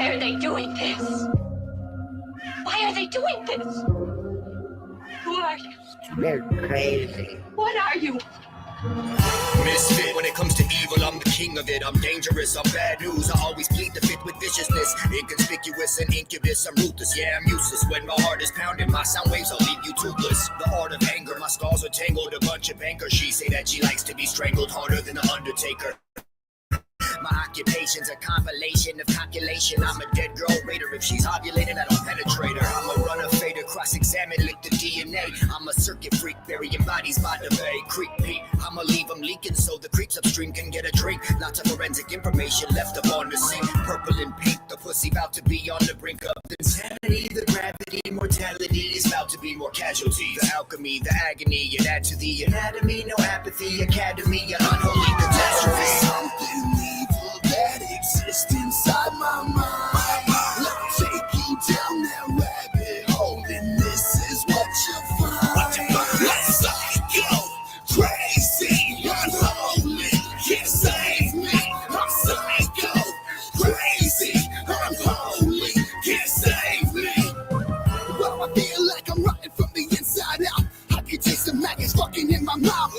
Why are they doing this? Why are they doing this? Who are you? They're crazy. What are you? Misfit, when it comes to evil, I'm the king of it. I'm dangerous, I'm bad news. I always plead the fifth with viciousness. Inconspicuous and incubus, I'm ruthless. Yeah, I'm useless. When my heart is pounding, my sound waves, I'll leave you toothless. The art of anger, my scars are tangled. A bunch of bankers, she say that she likes to be strangled harder than the Undertaker. My occupation's a compilation of calculation. I'm a dead girl raider. If she's ovulating, I don't penetrate her. I'm a runner, fader, cross-examine, lick the DNA. I'm a circuit freak, burying bodies by the bay. Creep me, I'ma leave them leaking so the creeps upstream can get a drink. Lots of forensic information left up on the scene. Purple and pink, the pussy about to be on the brink of insanity. The gravity, mortality is about to be more casualties. The alchemy, the agony, you add to the anatomy. No apathy, academy, an unholy catastrophe. Something evil that exists inside my mind. Let's take you down that rabbit hole, and this is what you find. Let's psycho, crazy, unholy, can't save me. I'm psycho, crazy, unholy, can't save me. Well, I feel like I'm rotting from the inside out. I can taste the maggots fucking in my mouth.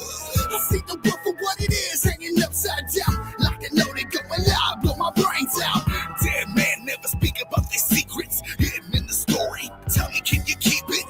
I see the world for what it is, hanging upside down. Like a loaded going loud, blow my brains out. Dead man never speak about their secrets. Hidden in the story, tell me, can you keep it?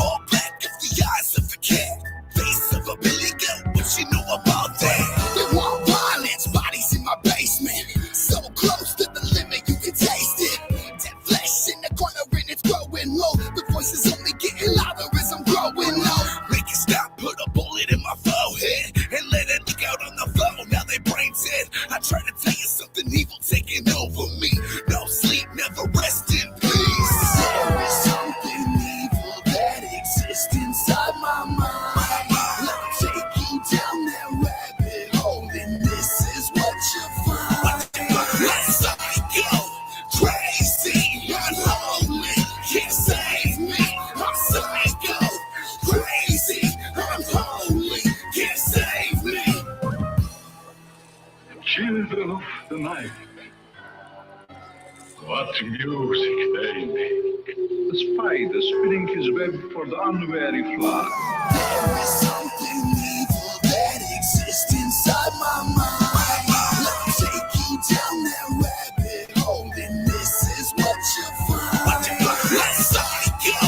All black of the eyes of a cat, face of a billy goat, what you know about that? They want violence, bodies in my basement. So close to the limit, you can taste it. Dead flesh in the corner and it's growing low. The voice is only getting louder as I'm growing low. Make it stop, put a bullet in my forehead and let it leak out on the floor. Now they brain dead. I try to tell you something evil taking over me. No sleep, never rest in peace. There is something evil that exists inside my mind. Let's take you down that rabbit hole, and this is what you find. Let's psycho, crazy, unholy, can't save me. I'm psycho, crazy, unholy, can't save me. Children of the night, what music they make. The spider spinning his web for the unwary fly. There is something evil that exists inside my mind. Let's take you down that rabbit hole, and this is what you find. Let's psycho,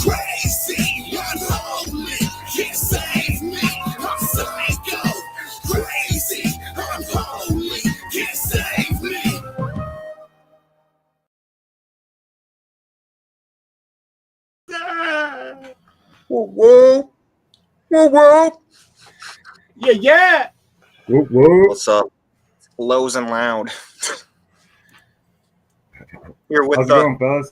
crazy, unholy, can't save me. I'm psycho, crazy, unholy, can't save me. Whoa, whoa, whoa, whoa. Yeah, yeah. Whoa, whoa. What's up? Lows and loud. Here with How's it going, fellas?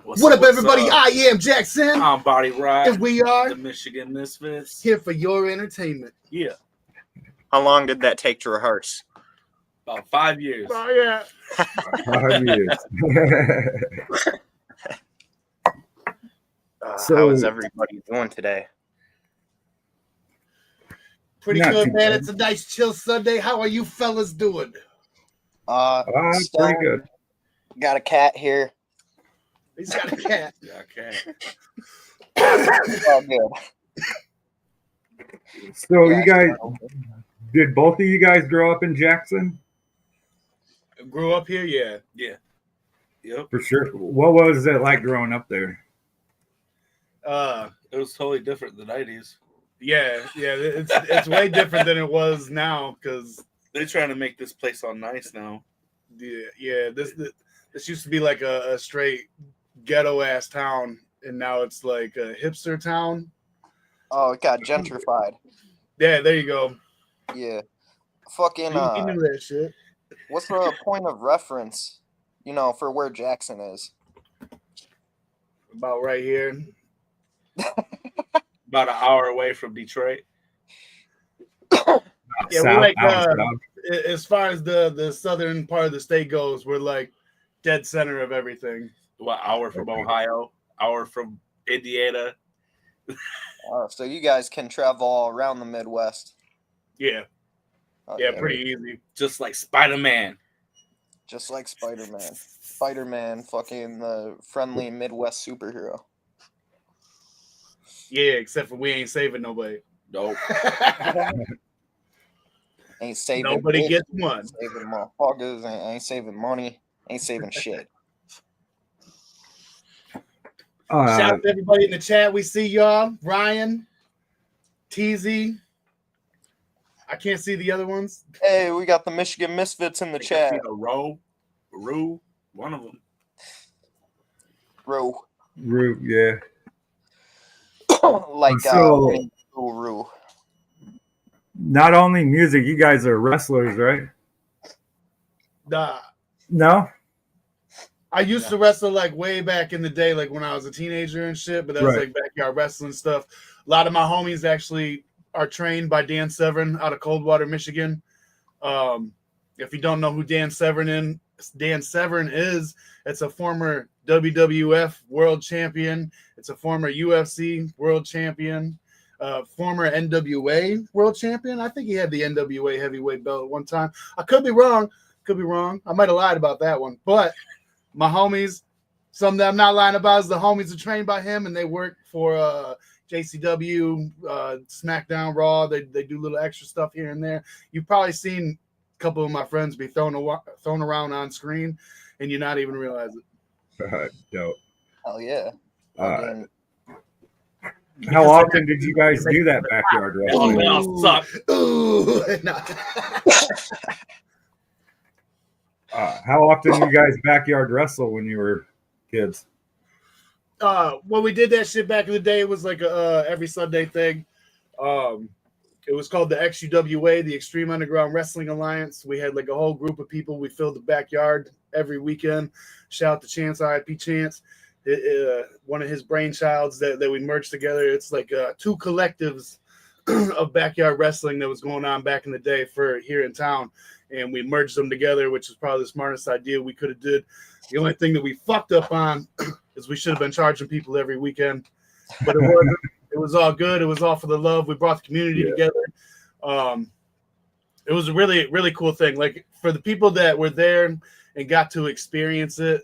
What up, everybody? I am Jackson. I'm Body Ride. And we are the Michigan Misfits. Here for your entertainment. Yeah. How long did that take to rehearse? About 5 years. Oh, yeah. 5 years. So- how is everybody doing today? Pretty Not good, too man. bad. It's a nice chill Sunday. How are you fellas doing? Pretty good. Got a cat here. He's got a cat. Okay. All good. So Yeah, you guys, did both of you guys grow up in Jackson? Grew up here, yeah. Yeah. Yep. For sure. What was it like growing up there? It was totally different in the 90s. Yeah. It's way different than it was now because They're trying to make this place all nice now. This used to be like a straight ghetto ass town, and now it's like a hipster town. Oh, it got gentrified. Yeah, there you go. Yeah. Fucking, You knew that shit. what's the point of reference, for where Jackson is? About right here. About an hour away from Detroit. Yeah, we're South, like out south. as far as the southern part of the state goes, we're like dead center of everything. What, hour from Ohio? Hour from Indiana? So you guys can travel all around the Midwest. Yeah, Okay. yeah, pretty easy. Just like Spider-Man. Just like Spider-Man. Spider-Man, fucking the friendly Midwest superhero. Yeah, except for we ain't saving nobody. Nope. Ain't saving Nobody bitches, gets one. ain't saving motherfuckers, ain't saving money, ain't saving shit. Shout out to everybody in the chat. We see y'all. Ryan, TZ. I can't see the other ones. Hey, we got the Michigan Misfits in the chat. Rue, one of them. Rue. Yeah. Like So- Rue. Not only music, you guys are wrestlers, right? Nah. No? I used to wrestle like way back in the day, like when I was a teenager and shit, but that was Right. like backyard wrestling stuff. A lot of my homies actually are trained by Dan Severn out of Coldwater, Michigan. If you don't know who Dan Severn is, it's a former WWF world champion. It's a former UFC world champion, former NWA world champion. I think he had the NWA heavyweight belt at one time. I could be wrong. I might have lied about that one, but my homies, some that I'm not lying about is the homies are trained by him and they work for JCW, SmackDown, Raw. They do little extra stuff here and there. You've probably seen a couple of my friends be thrown around on screen and you not even realize it. Dope. Hell yeah. How often did you guys do that backyard wrestling? They all suck. Ooh, nah. How often did you guys backyard wrestle when you were kids? When we did that shit back in the day, it was like a every Sunday thing. It was called the XUWA, the Extreme Underground Wrestling Alliance. We had like a whole group of people. We filled the backyard every weekend. Shout out to Chance, RIP Chance. One of his brainchilds that we merged together. It's like two collectives of backyard wrestling that was going on back in the day for here in town. And we merged them together, which is probably the smartest idea we could have did. The only thing that we fucked up on is we should have been charging people every weekend. But it wasn't. It was all good. It was all for the love. We brought the community together. It was a really, really cool thing. Like for the people that were there and got to experience it,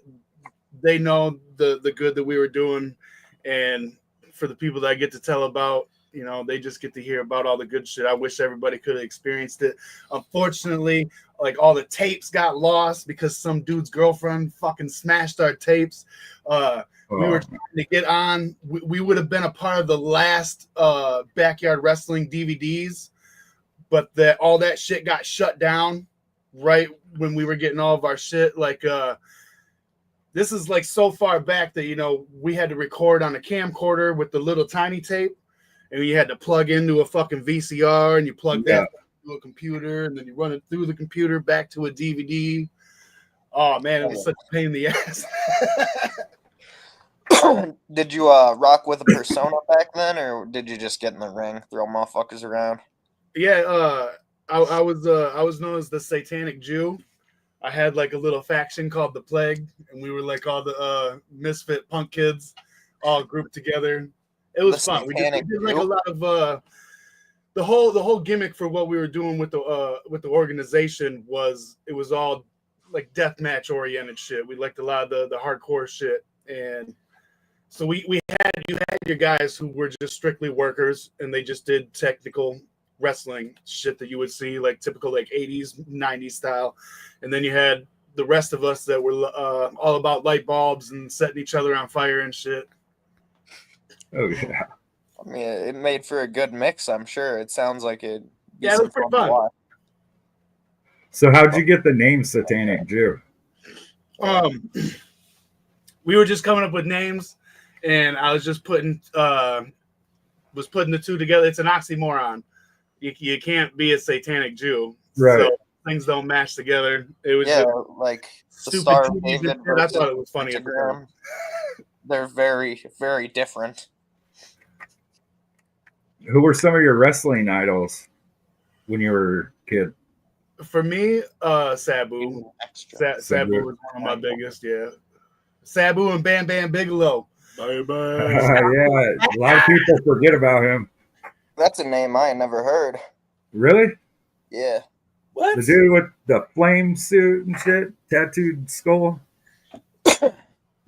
they know the good that we were doing. And for the people that I get to tell about, you know, they just get to hear about all the good shit. I wish everybody could have experienced it. Unfortunately, like all the tapes got lost because some dude's girlfriend fucking smashed our tapes. We were trying to get on. We would have been a part of the last backyard wrestling DVDs, but all that shit got shut down right when we were getting all of our shit. Like this is like so far back that, you know, we had to record on a camcorder with the little tiny tape. And you had to plug into a fucking VCR and you plug that to a computer and then you run it through the computer back to a DVD. Oh man, it was such a pain in the ass. Did you rock with a persona back then, or did you just get in the ring, throw motherfuckers around? Yeah, I was known as the Satanic Jew. I had like a little faction called the Plague, and we were like all the misfit punk kids all grouped together. It was fun. We did like a lot of the whole gimmick for what we were doing with the organization was it was all like deathmatch oriented shit. We liked a lot of the hardcore shit, and so you had your guys who were just strictly workers and they just did technical wrestling shit that you would see like typical like 80s 90s style, and then you had the rest of us that were all about light bulbs and setting each other on fire and shit. Oh yeah. I mean, it made for a good mix, I'm sure. It sounds like it. Yeah, it was pretty fun. So how'd you get the name Satanic Jew? We were just coming up with names, and I was just putting the two together. It's an oxymoron. You can't be a satanic Jew, right? So things don't match together. It was like the stupid. Star of David. I thought it was funny. They're very, very different. Who were some of your wrestling idols when you were a kid? For me, Sabu. Sabu was one of my biggest. Yeah, Sabu and Bam Bam Bigelow. Yeah, a lot of people forget about him. That's a name I never heard. Really? Yeah. What? The dude with the flame suit and shit, tattooed skull.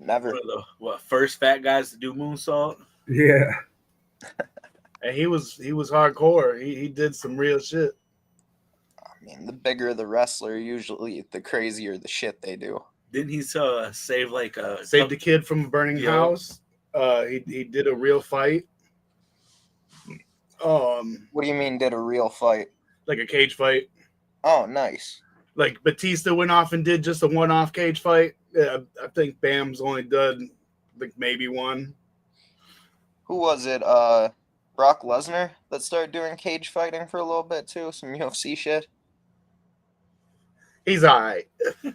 Never. One of the first fat guys to do moonsault? Yeah. And he was hardcore. He did some real shit. I mean, the bigger the wrestler, usually the crazier the shit they do. Didn't he save Saved a kid from a burning house? He did a real fight. What do you mean did a real fight? Like a cage fight. Oh, nice. Like Batista went off and did just a one-off cage fight. I think Bam's only done like maybe one. Who was it? Brock Lesnar that started doing cage fighting for a little bit too. Some UFC shit. He's all right. He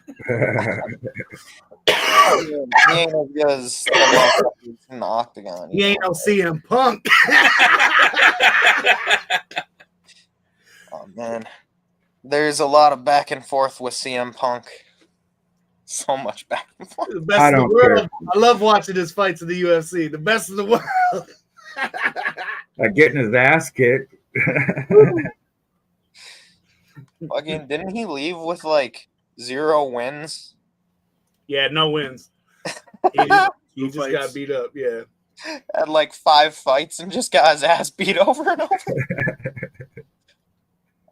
ain't as good as the motherfuckers in the octagon. He ain't no CM Punk. Oh man, there's a lot of back and forth with CM Punk. So much back and forth. The best in the world. I love watching his fights in the UFC. The best in the world. Getting his ass kicked. Again, didn't he leave with like 0 wins? Yeah, no wins. He just got beat up. Yeah. Had like 5 fights and just got his ass beat over and over.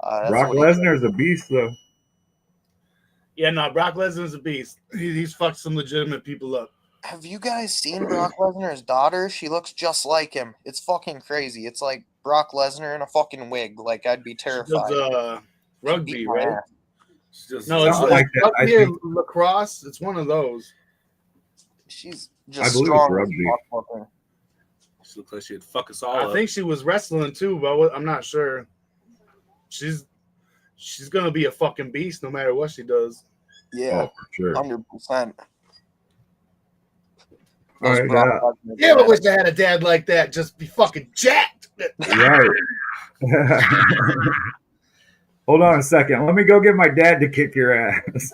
Brock Lesnar's a beast, though. Yeah, no, Brock Lesnar's a beast. He's fucked some legitimate people up. Have you guys seen Brock Lesnar's daughter? She looks just like him. It's fucking crazy. It's like Brock Lesnar in a fucking wig. Like, I'd be terrified. She does, rugby, right? No, it's like that. Rugby or lacrosse. It's one of those. She's I just believe strong. it's rugby. She looks like she'd fuck us all up. I think she was wrestling too, but I'm not sure. She's gonna be a fucking beast no matter what she does. Yeah, for sure. 100%. All right, Yeah, I wish I had a dad like that. Just be fucking jacked. Right. Hold on a second. Let me go get my dad to kick your ass.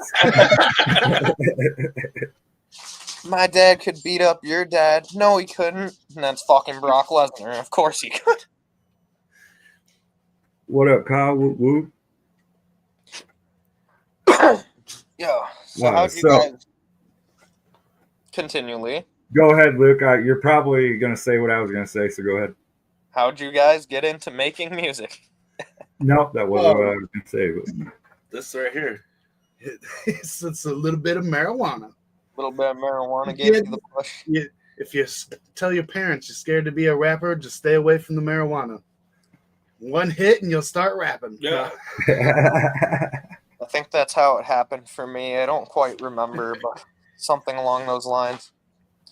My dad could beat up your dad. No, he couldn't. And that's fucking Brock Lesnar. Of course he could. What up, Kyle? Whoop, whoop. Yeah. So how'd you guys continually? Go ahead, Luke. You're probably going to say what I was going to say, so go ahead. How'd you guys get into making music? Nope, that wasn't what I was going to say. But... This right here. It's a little bit of marijuana. A little bit of marijuana gave you the push. If you tell your parents you're scared to be a rapper, just stay away from the marijuana. One hit and you'll start rapping. Yeah. I think that's how it happened for me. I don't quite remember, but something along those lines.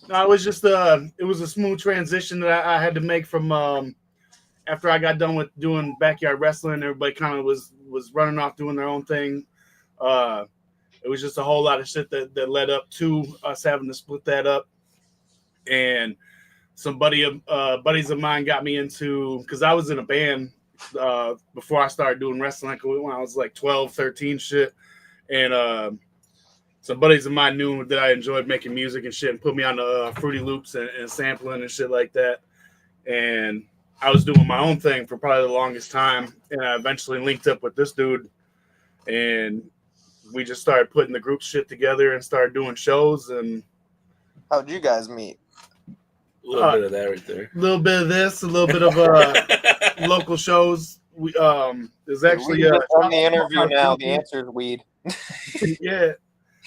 No, it was just it was a smooth transition that I had to make from after I got done with doing backyard wrestling. Everybody kind of was running off doing their own thing. It was just a whole lot of shit that led up to us having to split that up. And some buddies of mine got me into, because I was in a band before I started doing wrestling when I was like 12, 13 shit. And some buddies of mine knew that I enjoyed making music and shit and put me on the Fruity Loops and sampling and shit like that. And I was doing my own thing for probably the longest time. And I eventually linked up with this dude. And we just started putting the group shit together and started doing shows. And how'd you guys meet? A little bit of that right there. A little bit of this, a little bit of local shows. We there's actually on the interview now. The answer is weed. Yeah.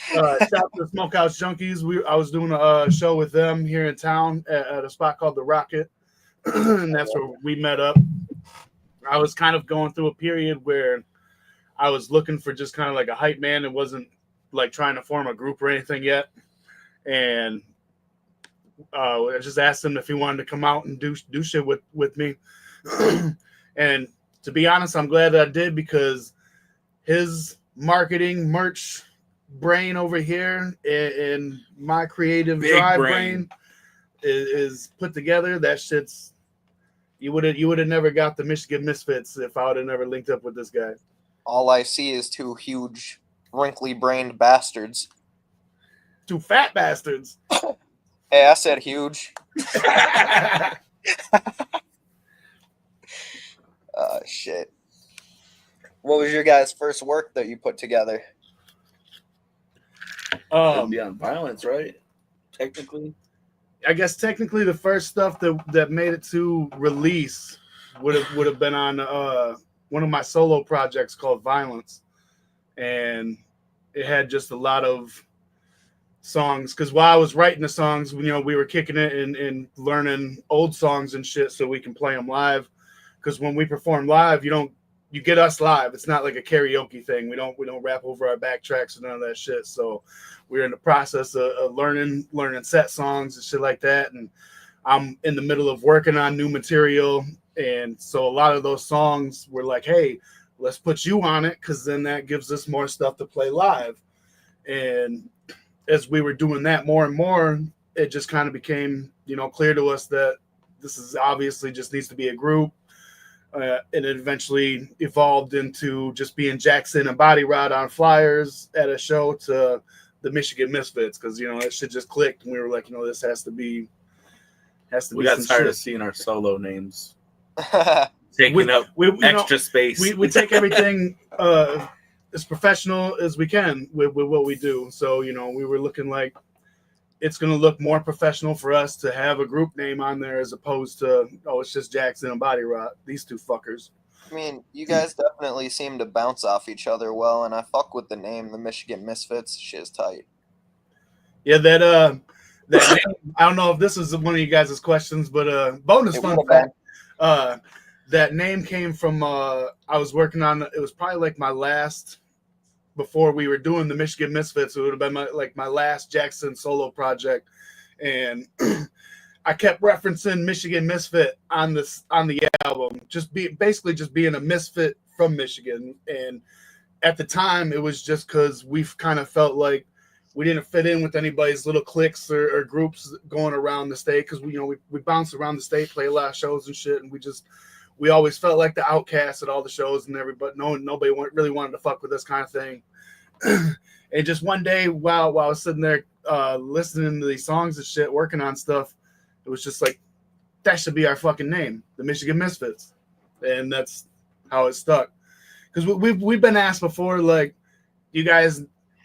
Shout out to the Smokehouse Junkies. I was doing a show with them here in town at a spot called The Rocket, and that's where we met up. I was kind of going through a period where I was looking for just kind of like a hype man. It wasn't like trying to form a group or anything yet, and I just asked him if he wanted to come out and do shit with me. And to be honest, I'm glad that I did, because his marketing merch brain over here and my creative drive brain is put together. That shit's you would have never got the Michigan Misfits if I would have never linked up with this guy. All I see is 2 huge, wrinkly-brained bastards. 2 fat bastards. Hey, I said huge. Shit. What was your guys' first work that you put together? That'd be on violence, right? Technically. I guess technically the first stuff that made it to release would have been on one of my solo projects called Violence, and it had just a lot of songs. Because while I was writing the songs, we were kicking it and learning old songs and shit so we can play them live. Because when we perform live, you get us live. It's not like a karaoke thing. We don't rap over our backtracks and none of that shit. So we're in the process of learning set songs and shit like that. And I'm in the middle of working on new material. And so a lot of those songs were like, hey, let's put you on it, because then that gives us more stuff to play live. And as we were doing that more and more, it just kind of became, clear to us that this is obviously just needs to be a group. And it eventually evolved into just being Jackson and Body Rod on flyers at a show to the Michigan Misfits, because that shit just clicked, and we were like, this has to be. We got some tired shit. of seeing our solo names taking up extra space. We take everything as professional as we can with what we do. So we were looking like it's going to look more professional for us to have a group name on there as opposed to, it's just Jackson and Body Rot, these two fuckers. I mean, you guys definitely seem to bounce off each other well, and I fuck with the name, the Michigan Misfits. Shit's tight. Yeah, that name, I don't know if this is one of you guys' questions, but bonus fun fact. That name came from I was working on, it was probably like my last, before we were doing the Michigan Misfits, it would have been my last Jackson solo project, and I kept referencing Michigan Misfit on the album, basically being a misfit from Michigan. And at the time, it was just because we've kind of felt like we didn't fit in with anybody's little cliques or groups going around the state, because we bounced around the state, play a lot of shows and shit, and we always felt like the outcasts at all the shows, and nobody really wanted to fuck with this kind of thing. And just one day, while I was sitting there listening to these songs and shit, working on stuff, it was just like, that should be our fucking name, the Michigan Misfits, and that's how it stuck. Because we've been asked before, like, you guys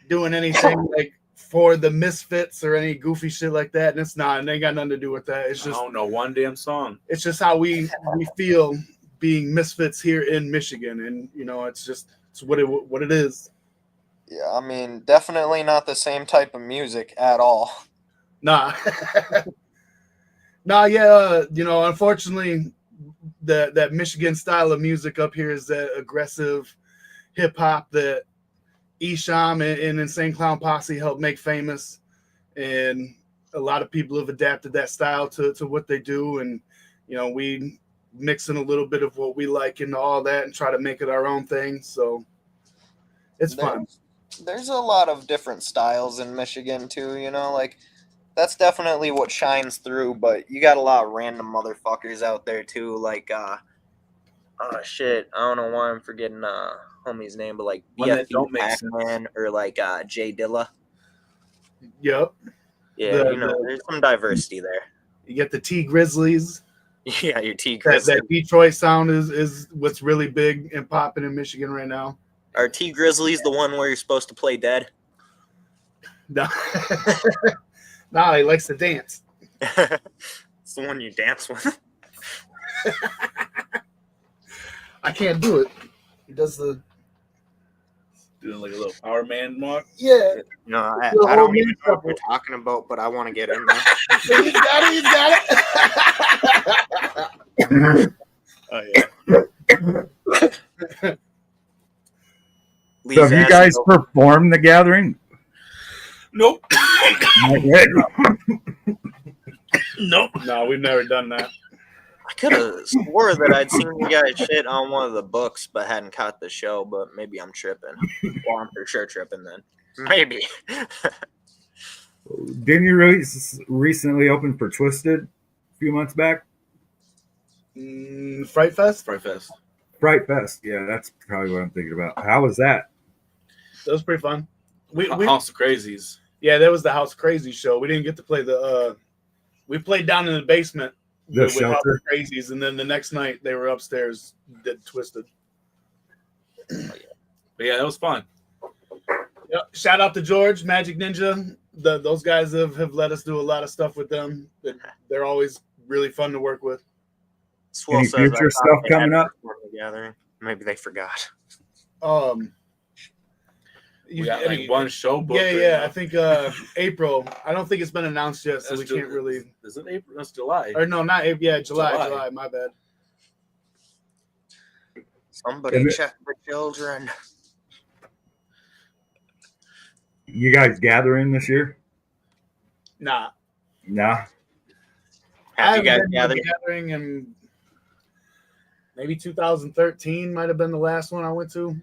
doing anything like for the Misfits or any goofy shit like that, and it's not, and they ain't got nothing to do with that. It's just, I don't know one damn song. It's just how we feel being misfits here in Michigan, and it's what it is. Yeah, I mean, definitely not the same type of music at all. Nah. Nah, yeah, unfortunately, that Michigan style of music up here is that aggressive hip hop that Esham and Insane Clown Posse helped make famous, and a lot of people have adapted that style to what they do, and we mix in a little bit of what we like into all that and try to make it our own thing. So it's fun. There's a lot of different styles in Michigan too, like that's definitely what shines through, but you got a lot of random motherfuckers out there too, like shit, I don't know why I'm forgetting homie's name, but like BFB Pac-Man or like Jay Dilla. Yep. Yeah, there's some diversity there. You get the T Grizzlies. Yeah, your T Grizzlies. That Detroit sound is what's really big and popping in Michigan right now. Are T Grizzlies the one where you're supposed to play dead? No. No, he likes to dance. It's the one you dance with. I can't do it. He does the doing like a little power man mark. Yeah. No, I don't even know what we're talking about, but I want to get in there. He's got it. Oh yeah. So have you guys performed The Gathering? Nope. Nope. No, we've never done that. I could have swore that I'd seen you guys shit on one of the books, but hadn't caught the show. But maybe I'm tripping. Well, I'm for sure tripping then. Maybe. Didn't you recently open for Twisted a few months back? Fright Fest? Fright Fest. Fright Fest. Yeah, that's probably what I'm thinking about. How was that? That was pretty fun. House of Crazies. Yeah, that was the House of Crazies show. We didn't get to play we played down in the basement with House of Crazies, and then the next night they were upstairs, did Twisted. But yeah, that was fun. Yep. Shout out to George, Magic Ninja. Those guys have let us do a lot of stuff with them. They're always really fun to work with. Swell Any says future stuff coming up? Together. Maybe they forgot. We got like one show book. Yeah. I think April. I don't think it's been announced yet, so we can't really. Is it April? That's July. Or no, not April. Yeah, July. My bad. Somebody check the children. You guys gathering this year? Nah. Have you guys gathered? Gathering in maybe 2013 might have been the last one I went to.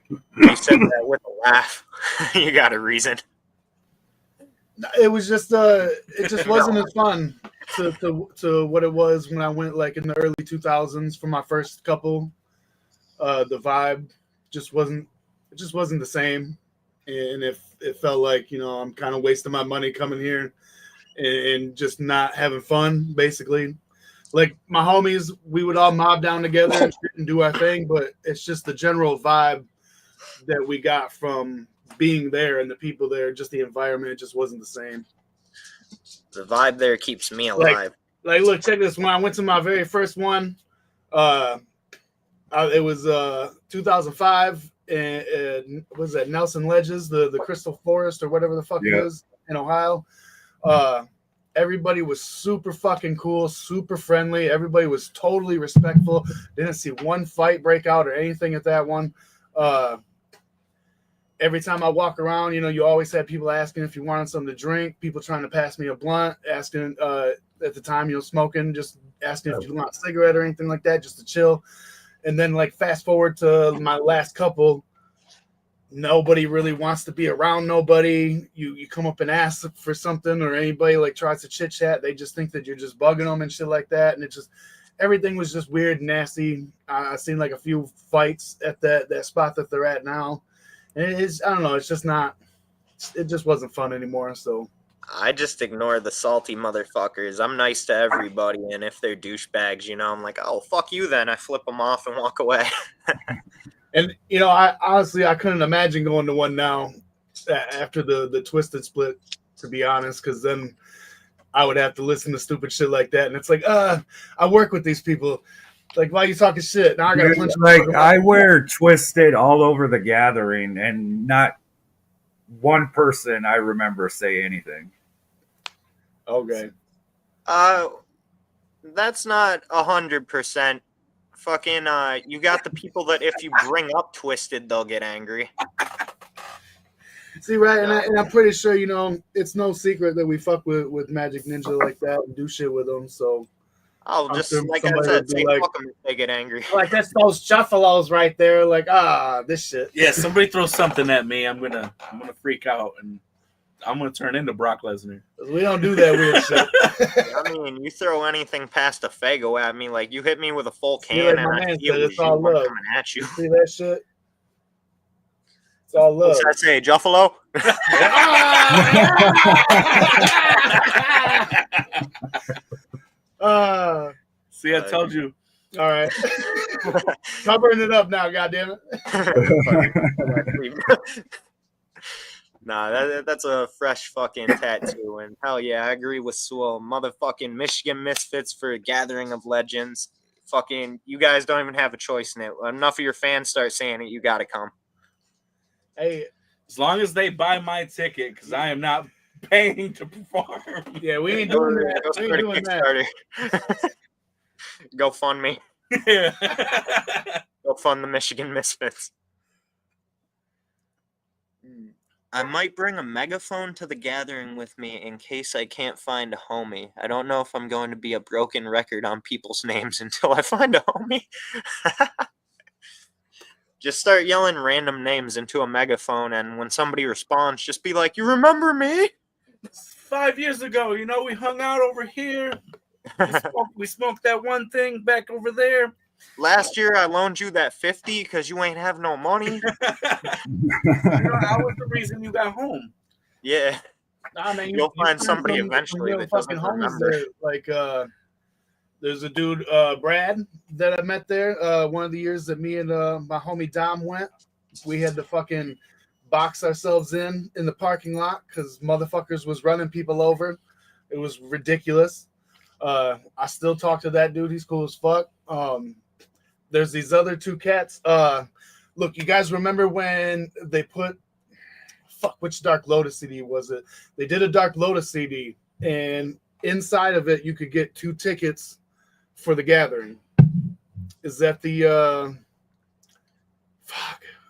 You said that with a laugh. You got a reason. It was just it just wasn't as fun to what it was when I went like in the early 2000s for my first couple. The vibe just wasn't the same, and it felt like, you know, I'm kind of wasting my money coming here and just not having fun, basically. Like my homies, we would all mob down together and do our thing, but it's just the general vibe that we got from being there and the people there, just the environment, it just wasn't the same. The vibe there keeps me alive. Like look, check this. When I went to my very first one, it was 2005, and was that Nelson Ledges, the Crystal Forest or whatever the fuck it is in Ohio. Everybody was super fucking cool, super friendly. Everybody was totally respectful. Didn't see one fight break out or anything at that one. Every time I walk around, you know, you always had people asking if you wanted something to drink, people trying to pass me a blunt, asking at the time, you know, smoking, just asking if you want a cigarette or anything like that, just to chill. And then like fast forward to my last couple, nobody really wants to be around nobody. You come up and ask for something, or anybody like tries to chit chat, they just think that you're just bugging them and shit like that. And it just, everything was just weird and nasty. I seen like a few fights at that spot that they're at now. And it's, I don't know, it's just not, it just wasn't fun anymore. So I just ignore the salty motherfuckers. I'm nice to everybody, and if they're douchebags, you know, I'm like, oh, fuck you then. I flip them off and walk away. And, you know, I honestly, I couldn't imagine going to one now after the Twisted split, to be honest, because then I would have to listen to stupid shit like that. And it's like, I work with these people. Like, why are you talking shit? Now I got to punch. Like, I wear Twisted all over the gathering, and not one person I remember say anything. Okay. That's not 100%. Fucking, you got the people that if you bring up Twisted, they'll get angry. See, right, and I'm pretty sure, you know, it's no secret that we fuck with Magic Ninja like that and do shit with them. So I'll just, like I said, say like, fuck them if they get angry. Like, that's those Juffalos right there. Like, this shit. Yeah, somebody throw something at me, I'm gonna freak out, and I'm gonna turn into Brock Lesnar. We don't do that weird shit. I mean, you throw anything past a Fago at me, like you hit me with a full can, and I feel it's all love. coming at you. See that shit? It's all love. What's that say, Juffalo? See, I told you. All right. Covering it up now, goddammit. Nah, that's a fresh fucking tattoo. And hell yeah, I agree with Sewell. Motherfucking Michigan Misfits for a gathering of legends. Fucking, you guys don't even have a choice in it. Enough of your fans start saying it, you gotta come. Hey, as long as they buy my ticket, because I am not paying to perform. Yeah, we ain't doing that. We ain't doing that. Go fund me. Yeah. Go fund the Michigan Misfits. I might bring a megaphone to the gathering with me in case I can't find a homie. I don't know if I'm going to be a broken record on people's names until I find a homie. Just start yelling random names into a megaphone, and when somebody responds, just be like, you remember me? 5 years ago, you know, we hung out over here. We smoked that one thing back over there. Last year, I loaned you that 50 because you ain't have no money. You know, I was the reason you got home. Yeah. Nah, man, you'll find somebody eventually that doesn't remember. Like, There's a dude, Brad, that I met there. One of the years that me and my homie Dom went, we had to fucking box ourselves in the parking lot because motherfuckers was running people over. It was ridiculous. I still talk to that dude. He's cool as fuck. There's these other two cats. Look, you guys remember when they put which Dark Lotus CD was it? They did a Dark Lotus CD, and inside of it you could get 2 tickets for the gathering. Is that the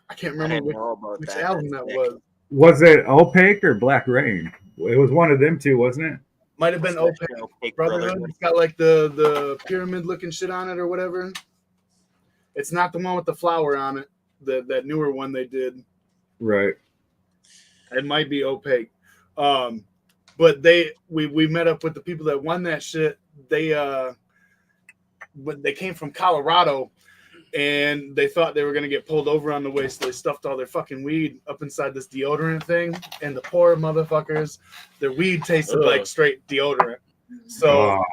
I can't remember which album that was. Was it Opaque or Black Rain? It was one of them two, wasn't it? Might have been Opaque Brotherhood. It's got like the pyramid looking shit on it or whatever. It's not the one with the flower on it. That newer one they did. Right. It might be Opaque. But we met up with the people that won that shit. They came from Colorado, and they thought they were gonna get pulled over on the way, so they stuffed all their fucking weed up inside this deodorant thing. And the poor motherfuckers, their weed tasted like straight deodorant. So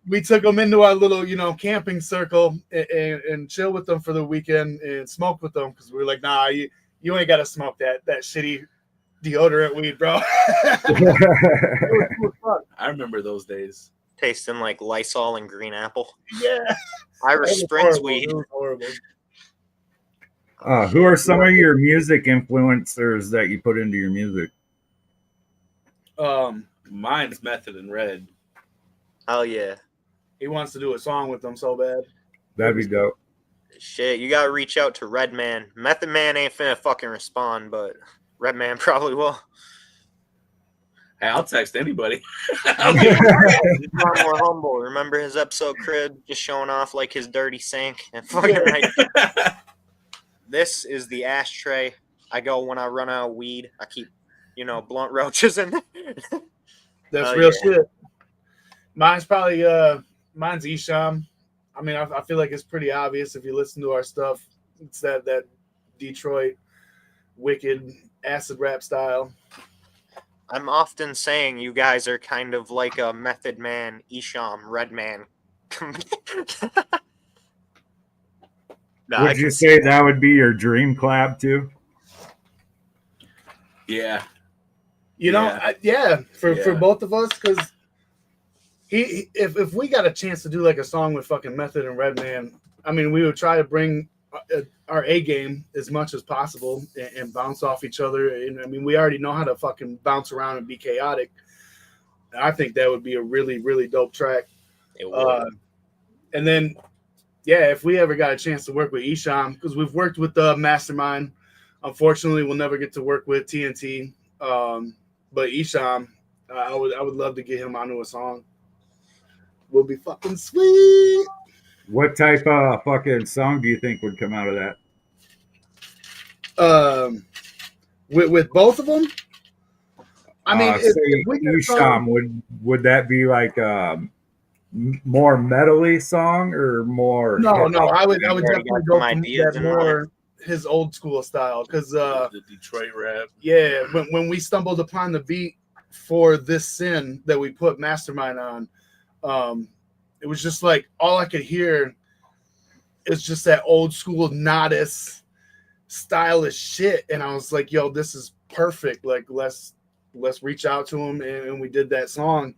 we took them into our little, camping circle and chill with them for the weekend and smoke with them because we were like, nah, you ain't gotta smoke that shitty deodorant weed, bro. I remember those days. Tasting like Lysol and green apple. Yeah. Irish Springs weed. Horrible. Who are some of your music influencers that you put into your music? Mine's Method and Red. Oh yeah. He wants to do a song with them so bad. That'd be dope. Shit, you gotta reach out to Redman. Method Man ain't finna fucking respond, but Redman probably will. Hey, I'll text anybody. He's more humble. Remember his episode Crib just showing off like his dirty sink and fucking This is the ashtray I go when I run out of weed. I keep, blunt roaches in there. That's real shit. Mine's probably mine's Esham. I mean, I feel like it's pretty obvious if you listen to our stuff. It's that Detroit wicked acid rap style. I'm often saying you guys are kind of like a Method Man, Esham, Redman. Would you say that would be your dream collab too? Yeah. For both of us, because if we got a chance to do like a song with fucking Method and Redman, I mean, we would try to bring our A game as much as possible and bounce off each other. And I mean, we already know how to fucking bounce around and be chaotic. And I think that would be a really, really dope track. It would. And then, if we ever got a chance to work with Esham, because we've worked with Mastermind. Unfortunately, we'll never get to work with TNT. But Esham, I would love to get him onto a song. Will be fucking sweet. What type of fucking song do you think would come out of that? With both of them? I mean, Esham, would that be like more metally song or more? No. I would definitely go from that more his old school style because the Detroit rap. Yeah, when we stumbled upon the beat for This Sin that we put Mastermind on, it was just like all I could hear is just that old school Nodis stylish shit, and I was like, "Yo, this is perfect. Like, let's reach out to him," and we did that song,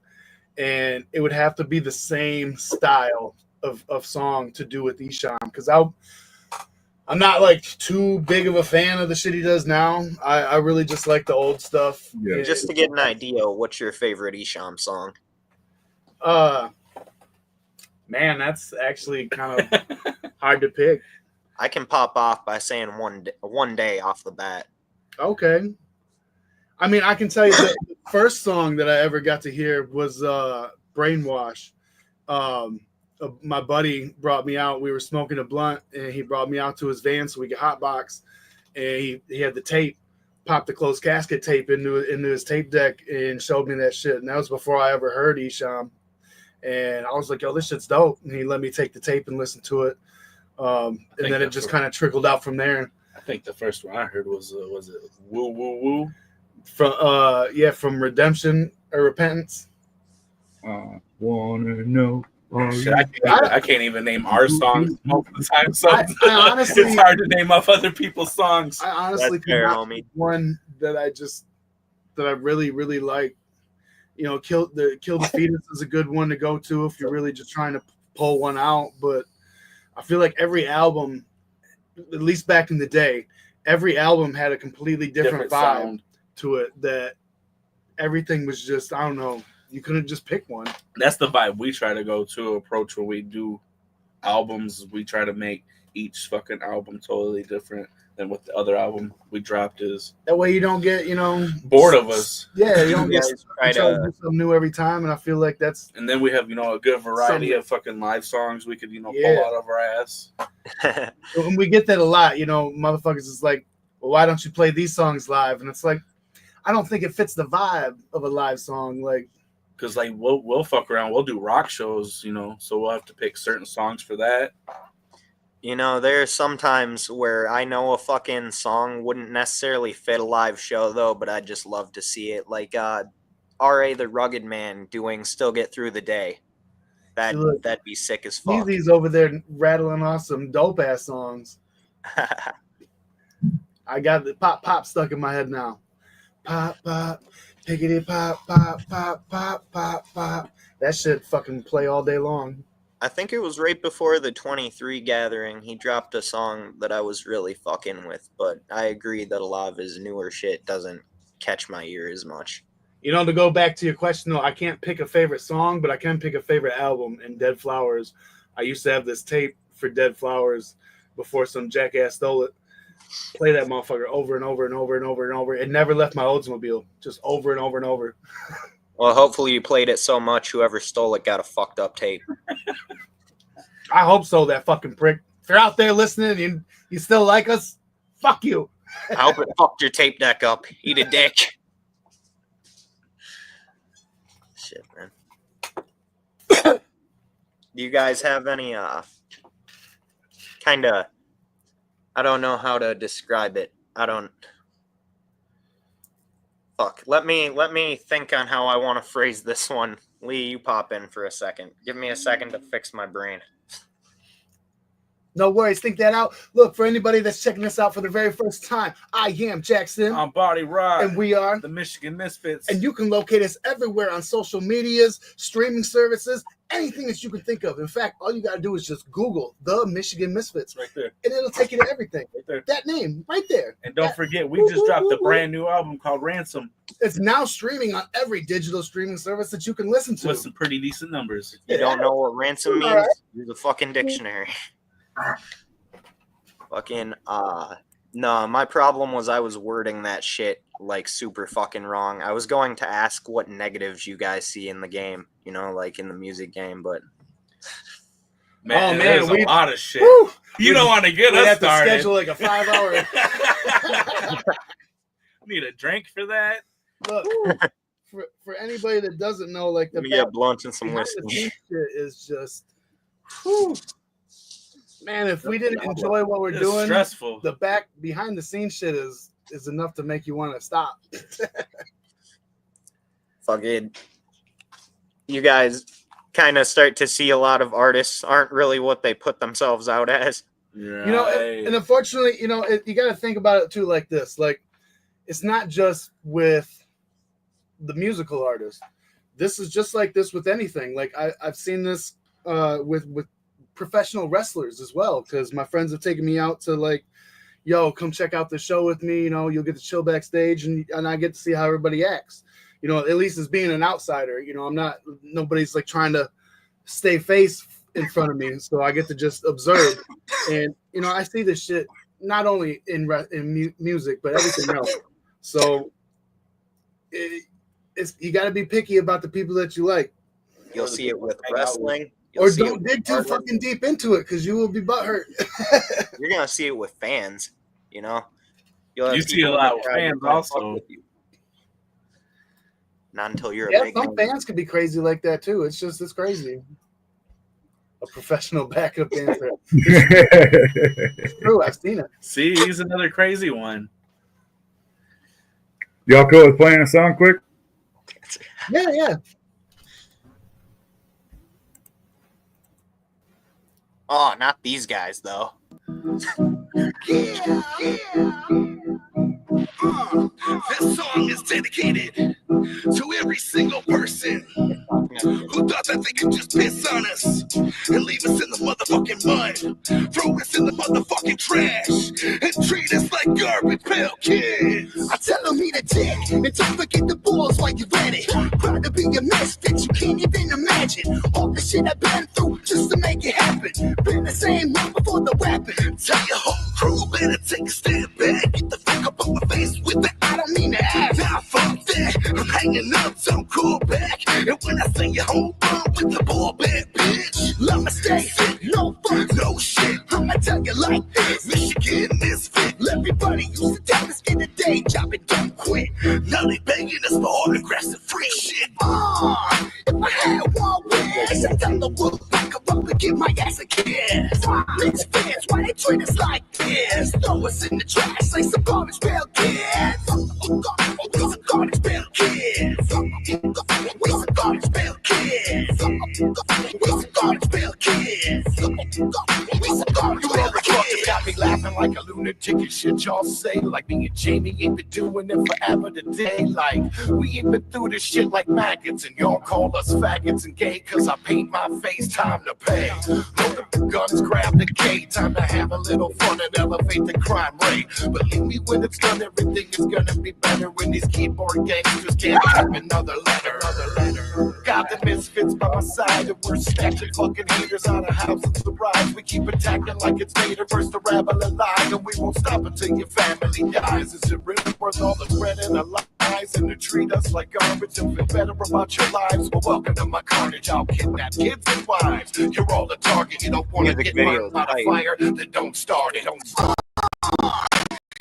and it would have to be the same style of song to do with Esham because I'm not like too big of a fan of the shit he does now. I really just like the old stuff. Yeah. Just to get an idea, what's your favorite Esham song? Man, that's actually kind of hard to pick. I can pop off by saying one day off the bat. Okay. I mean, I can tell you the first song that I ever got to hear was Brainwash. My buddy brought me out. We were smoking a blunt, and he brought me out to his van so we could hotbox. And he had the tape, popped the closed casket tape into his tape deck and showed me that shit. And that was before I ever heard Esham. And I was like, yo, this shit's dope. And he let me take the tape and listen to it. And then it just kind of trickled out from there. I think the first one I heard was it Woo Woo Woo? From Redemption or Repentance. wanna know. Shit, I can't even name our songs most of the time. So I honestly, it's hard to name off other people's songs. I honestly That's fair, could not homie. pick one that I really, really like. You know, Kill the Fetus is a good one to go to if you're really just trying to pull one out. But I feel like every album, at least back in the day, every album had a completely different vibe sound to it. That everything was just, I don't know, you couldn't just pick one. That's the vibe we try to go to approach when we do albums. We try to make each fucking album totally different than what the other album we dropped is. That way you don't get, Bored of us. Yeah, you don't You get guys try try to to do something new every time, and I feel like that's And then we have, a good variety Some- of fucking live songs we could, Yeah. pull out of our ass. and we get that a lot. Motherfuckers is like, well, why don't you play these songs live? And it's like, I don't think it fits the vibe of a live song. Like, Because, like, we'll fuck around. We'll do rock shows, so we'll have to pick certain songs for that. There's sometimes where I know a fucking song wouldn't necessarily fit a live show, though, but I'd just love to see it. Like R.A. the Rugged Man doing Still Get Through the Day. That'd be sick as fuck. Easy's over there rattling off some dope ass songs. I got the pop stuck in my head now. Pop, piggity pop, pop, pop, pop, pop, pop. That shit fucking play all day long. I think it was right before the 23 gathering. He dropped a song that I was really fucking with, but I agree that a lot of his newer shit doesn't catch my ear as much. To go back to your question, though, I can't pick a favorite song, but I can pick a favorite album. And Dead Flowers, I used to have this tape for Dead Flowers before some jackass stole it. Play that motherfucker over and over and over and over and over. It never left my Oldsmobile, just over and over and over. Well, hopefully you played it so much whoever stole it got a fucked up tape. I hope so, that fucking prick. If you're out there listening and you still like us, fuck you. I hope it fucked your tape deck up. Eat a dick. Shit, man. Do you guys have any kind of, I don't know how to describe it. Fuck. Let me think on how I want to phrase this one. Lee, you pop in for a second. Give me a second to fix my brain. No worries, think that out. Look, for anybody that's checking this out for the very first time, I am Jackson. I'm Body Rock. And we are the Michigan Misfits. And you can locate us everywhere on social medias, streaming services, anything that you can think of. In fact, all you got to do is just Google the Michigan Misfits. Right there. And it'll take you to everything. Right there. That name, right there. And don't forget, we just dropped a brand new album called Ransom. It's now streaming on every digital streaming service that you can listen to. With some pretty decent numbers. You don't know what ransom means? Right. Use a fucking dictionary. Fucking no, my problem was I was wording that shit like super fucking wrong. I was going to ask what negatives you guys see in the game, like in the music game, but man, there's a lot of shit. Woo, you don't want to get we us have to started. schedule like a 5-hour. Need a drink for that? Look, for anybody that doesn't know, like the get blunts and some whiskey. shit is just, whew. Man, if we didn't enjoy what we're doing, stressful. The back behind the scenes shit is enough to make you want to stop. Fucking, you guys kind of start to see a lot of artists aren't really what they put themselves out as. Right. And unfortunately, you got to think about it too like this. Like, it's not just with the musical artist. This is just like this with anything. Like I've seen this with professional wrestlers as well, because my friends have taken me out to like, yo, come check out the show with me. You'll get to chill backstage and I get to see how everybody acts. At least as being an outsider, nobody's like trying to stay face in front of me, so I get to just observe. And I see this shit not only in music but everything else. So you got to be picky about the people that you like. You'll see it with wrestling. Or don't dig too fucking deep into it, because you will be butthurt. You're gonna see it with fans. You'll you see a lot with fans also. Not until you're a big some fans can be crazy like that too. It's crazy. A professional backup dancer. It's true, I've seen it. See, he's another crazy one. Y'all cool with playing a song quick? Yeah. Oh, not these guys though. Yeah. This song is dedicated to every single person who thought that they could just piss on us and leave us in the motherfucking mud, throw us in the motherfucking trash, and treat us like garbage pail kids. I tell them eat a dick and don't forget the balls while you're at it. Proud to be a misfit, you can't even imagine all the shit I've been through just to make it happen. Been the same one before the rapping. Tell your whole crew better take a step back. Get the fuck up on my face with it. I don't mean to act. Now fuck that. I'm hanging up, so cool back. And when I say you hold on with the ball back, bitch, let me stay fit. No fuck, no shit. I'ma tell you like this. Michigan misfit. Everybody used to tell us get a day job and don't quit. Now they begging us for autographs and free shit. If I had one wish, I'd tell the world back up and give my ass a kiss. Misfits, why they treat us like this? Throw us in the trash like some garbage pail kids. We some garbage pail kids. We some garbage pail kids. We some garbage pail kids. We some garbage pail kids. Got me laughing like a lunatic and shit y'all say. Like me and Jamie ain't been doing it forever today. Like we ain't been through this shit like maggots, and y'all call us faggots and gay cause I paint my face. Time to pay. Load up the guns, grab the K. Time to have a little fun and elevate the crime rate. Believe me, when it's done, everything is gonna be better. When these keyboard gangsters can't type another letter. Got the misfits by my side, and we're snatching fucking haters out of houses to rise. We keep attacking like it's Vader versus the rabble alive, and we won't stop until your family dies. Is it really worth all the bread and the lies, and to treat us like garbage and feel better about your lives? Well, welcome to my carnage. I'll kidnap kids and wives. You're all the target. You don't want to get burned by the fire, then don't start it. Don't start.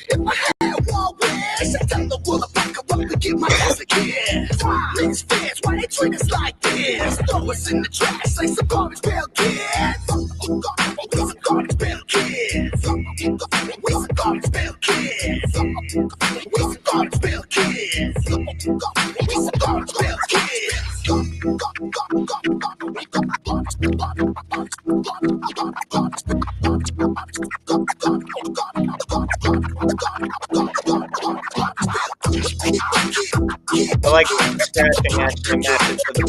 If I had one wish, I'd tell the world to back up and give my ass a kiss. Misfits, why they treat us like this? Throw us in the trash like some garbage pail kids. We some garbage pail kids. We some garbage pail kids. We some garbage pail kids. We some garbage pail I like the scratching actually matches to the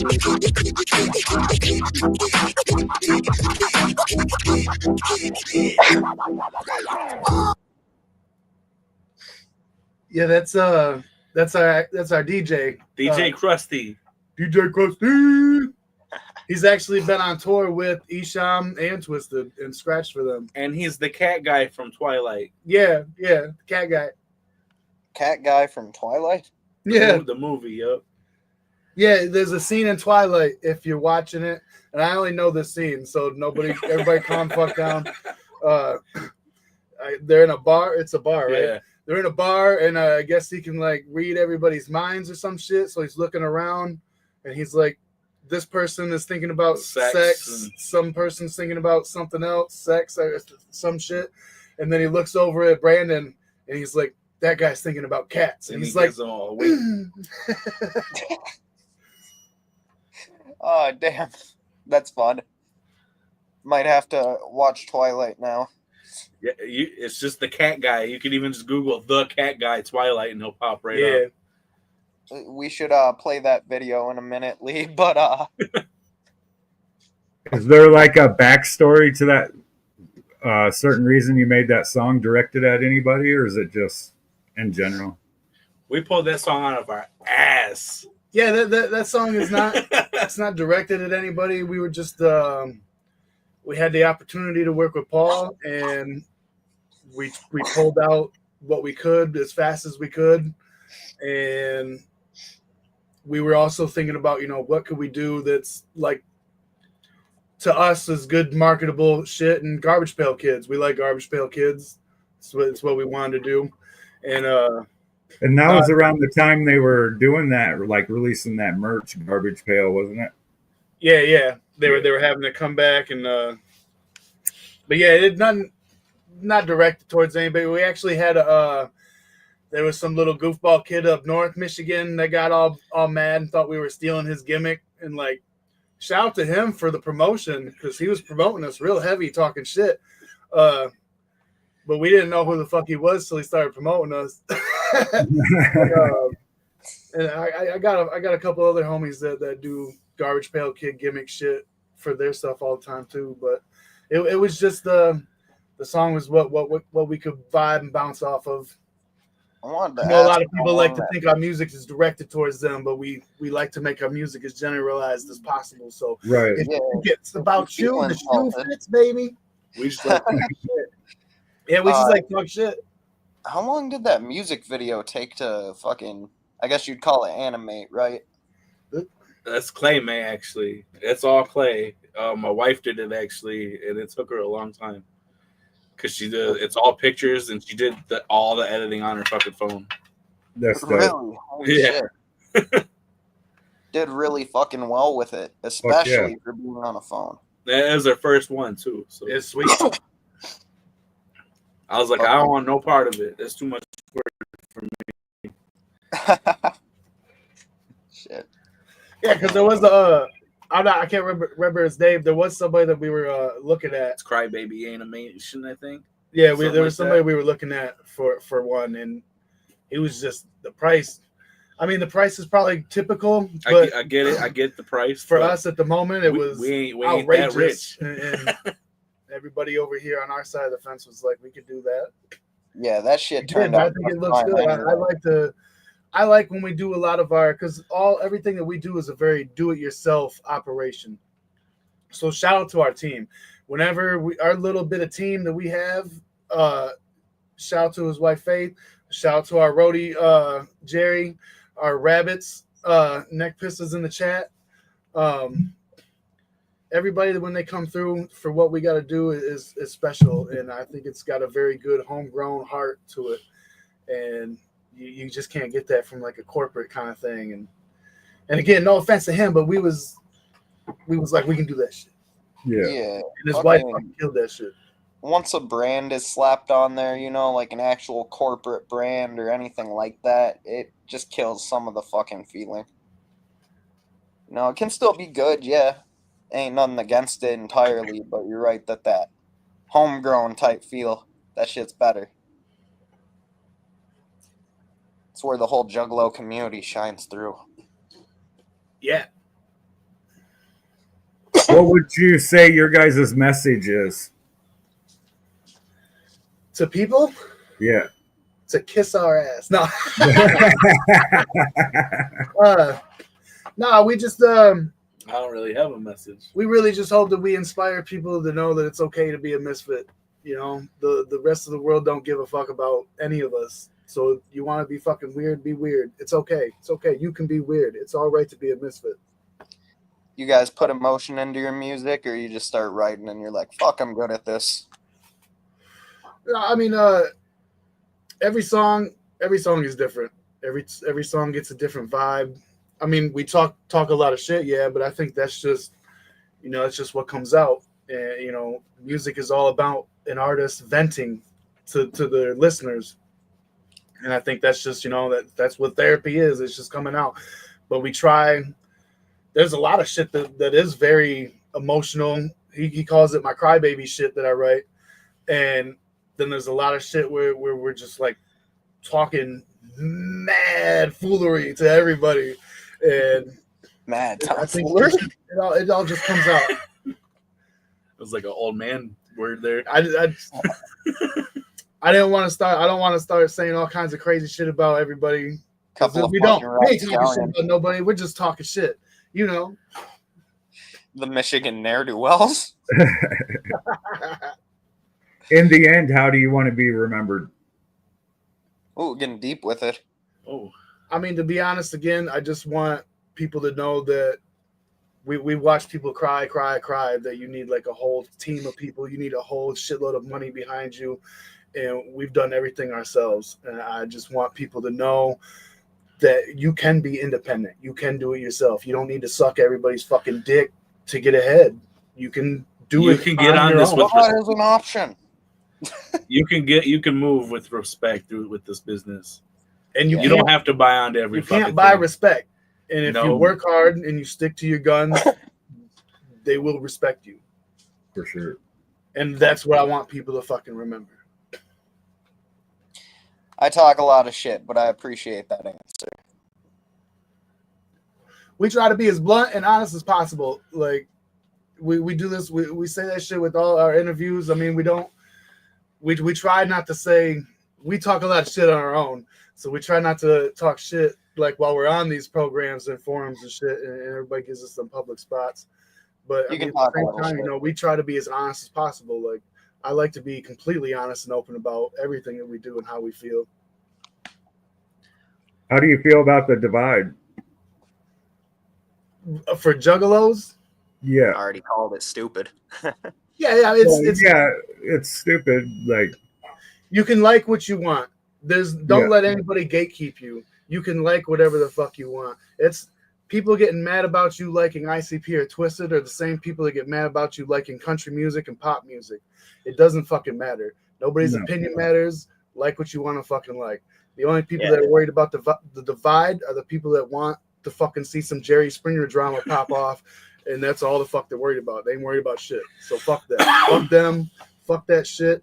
Yeah, that's our DJ. DJ Krusty. DJ Krusty. He's actually been on tour with Isham and Twisted and scratched for them. And he's the cat guy from Twilight. Yeah, cat guy. Cat guy from Twilight? Yeah. The movie, yep. Yeah, there's a scene in Twilight if you're watching it, and I only know this scene, so everybody calm fuck down. They're in a bar. It's a bar, right? Yeah. They're in a bar, and I guess he can like read everybody's minds or some shit. So he's looking around, and he's like, "This person is thinking about sex. Some person's thinking about something else, sex, or some shit." And then he looks over at Brandon, and he's like, "That guy's thinking about cats." And he's like, "Oh, damn, that's fun. Might have to watch Twilight now." Yeah, it's just the cat guy. You can even just Google the cat guy Twilight, and he'll pop right up. We should play that video in a minute, Lee. But is there like a backstory to that certain reason you made that song directed at anybody, or is it just in general? We pulled that song out of our ass. Yeah, that song is not it's not directed at anybody. We were just we had the opportunity to work with Paul, and we pulled out what we could as fast as we could, and we were also thinking about, what could we do that's like to us is good marketable shit. And Garbage Pail Kids, we like Garbage Pail Kids. It's what we wanted to do, and that was around the time they were doing that, like releasing that merch, Garbage Pail, wasn't it? Yeah. They were having to come back, and but yeah, it not directed towards anybody. We actually had there was some little goofball kid up north Michigan that got all mad and thought we were stealing his gimmick and like shout out to him for the promotion because he was promoting us real heavy, talking shit. But we didn't know who the fuck he was till he started promoting us. And I got a couple other homies that do Garbage Pail Kid gimmick shit for their stuff all the time too. But it was just the song was what we could vibe and bounce off of. I wanted to know a lot ask of people like to think our music is directed towards them, but we like to make our music as generalized as possible. So Right. if it's about you, the shoe fits, baby. We just like talk shit. Yeah, we just like talk shit. How long did that music video take to fucking? I guess you'd call it animate, right? That's Clay May, actually. It's all Clay. My wife did it actually, and it took her a long time because she did. It's all pictures, and she did all the editing on her fucking phone. That's dope. Really? Holy shit. Did really fucking well with it, especially for being on a phone. That was her first one too. So it's sweet. I was like, I don't want no part of it. That's too much work for me. Shit. Yeah, because there was I can't remember his name. There was somebody that we were looking at. It's Crybaby Animation, I think. Yeah, there was somebody we were looking at for one, and it was just the price. I mean, the price is probably typical, but I get it. I get the price. For us at the moment, it was we ain't outrageous. that rich. And everybody over here on our side of the fence was like, we could do that. Yeah, that shit turned out. I think it looks good. I like when we do a lot of our, because everything that we do is a very do-it-yourself operation. So shout out to our team. Whenever our little bit of team that we have, shout out to his wife Faith. Shout out to our roadie Jerry, our rabbits, neck pisses in the chat. Everybody when they come through for what we got to do is special, and I think it's got a very good homegrown heart to it, and you just can't get that from like a corporate kind of thing. And again, no offense to him, but we was like, we can do that shit. Yeah. And his wife killed that shit. Once a brand is slapped on there, like an actual corporate brand or anything like that, it just kills some of the fucking feeling. It can still be good, yeah. Ain't nothing against it entirely, but you're right that homegrown type feel, that shit's better. It's where the whole Juggalo community shines through. Yeah. What would you say your guys' message is? To people? Yeah. To kiss our ass. No. No, we just I don't really have a message. We really just hope that we inspire people to know that it's okay to be a misfit. The rest of the world don't give a fuck about any of us. So if you want to be fucking weird, be weird. It's okay. It's okay. You can be weird. It's all right to be a misfit. You guys put emotion into your music, or you just start writing and you're like, fuck, I'm good at this? I mean, every song is different. Every song gets a different vibe. I mean, we talk a lot of shit, yeah, but I think that's just, it's just what comes out. And, music is all about an artist venting to their listeners. And I think that's just, that's what therapy is. It's just coming out. But we try. There's a lot of shit that is very emotional. He calls it my crybaby shit that I write. And then there's a lot of shit where we're just like talking mad foolery to everybody. And mad tomfoolery. It all just comes out. It was like an old man word there. I didn't want to start. I don't want to start saying all kinds of crazy shit about everybody. We ain't talking shit about nobody. We're just talking shit. The Michigan ne'er-do-wells. In the end, how do you want to be remembered? Oh, getting deep with it. Oh, I mean, to be honest, again, I just want people to know that we watch people cry, that you need like a whole team of people. You need a whole shitload of money behind you. And we've done everything ourselves. And I just want people to know that you can be independent. You can do it yourself. You don't need to suck everybody's fucking dick to get ahead. You can do it. You can get on this with respect. As an option. You can move with respect with this business. And you don't have to buy onto every. You can't buy respect. And if you work hard and you stick to your guns, they will respect you. For sure. And that's what I want people to fucking remember. I talk a lot of shit, but I appreciate that answer. We try to be as blunt and honest as possible. Like, we do this, we say that shit with all our interviews. I mean, we try not to say, we talk a lot of shit on our own. So we try not to talk shit like while we're on these programs and forums and shit, and everybody gives us some public spots. But You I can mean, talk at the a same little time, shit. you know, we try to be as honest as possible. Like, I like to be completely honest and open about everything that we do and how we feel. How do you feel about the divide? For juggalos, Yeah. I already called it stupid. yeah, it's stupid. Like, you can like what you want. Don't Yeah. let anybody gatekeep you. You can like whatever the fuck you want. It's people getting mad about you liking ICP or Twisted are the same people that get mad about you liking country music and pop music. It doesn't fucking matter. Nobody's No. opinion matters. Like what you want to fucking like. The only people Yeah. that are worried about the divide are the people that want to fucking see some Jerry Springer drama pop off, and that's all the fuck they're worried about. They ain't worried about shit. So fuck that. Fuck them. Fuck that shit.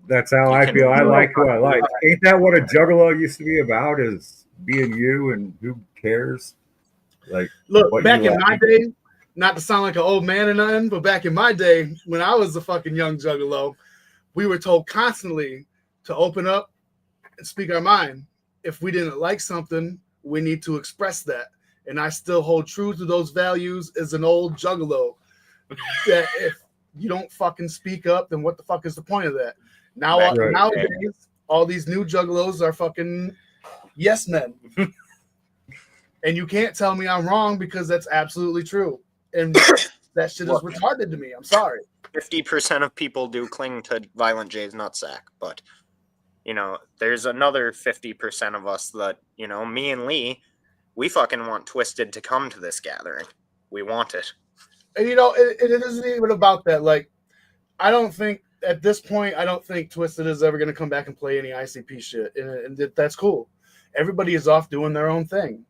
That's how You I can- feel. I like who I like. Ain't that what a juggalo used to be about? Is being you, and who cares? Like, Look, what back you in like. my day, not to sound like an old man or nothing, but back in my day, when I was a fucking young juggalo, we were told constantly to open up and speak our mind. If we didn't like something, we need to express that. And I still hold true to those values as an old juggalo. That if you don't fucking speak up, then what the fuck is the point of that? Now, Right. nowadays, all these new juggalos are fucking yes men. And you can't tell me I'm wrong because that's absolutely true. And that shit is Look. retarded to me. I'm sorry. 50% of people do cling to Violent J's nutsack, but you know, there's another 50% of us that, you know, me and Lee, we fucking want Twisted to come to this gathering. We want it. And you know, it isn't even about that. Like, I don't think at this point, I don't think Twisted is ever going to come back and play any ICP shit, and that's cool. Everybody is off doing their own thing.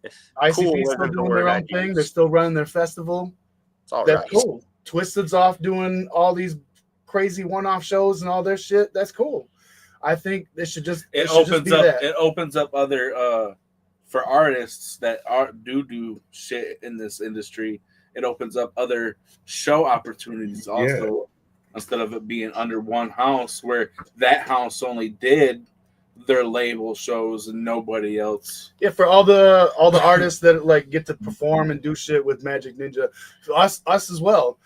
ICP Cool is still isn't the doing word their own I'd thing. use. They're still running their festival. It's all That's right. cool. Twisted's off doing all these crazy one-off shows and all their shit. That's cool. I think they should just It should just opens be up. that. It opens up other for artists that do shit in this industry. It opens up other show opportunities also, instead of it being under one house where that house only did their label shows and nobody else. Yeah, for all the artists that like get to perform and do shit with Magic Ninja, for us as well.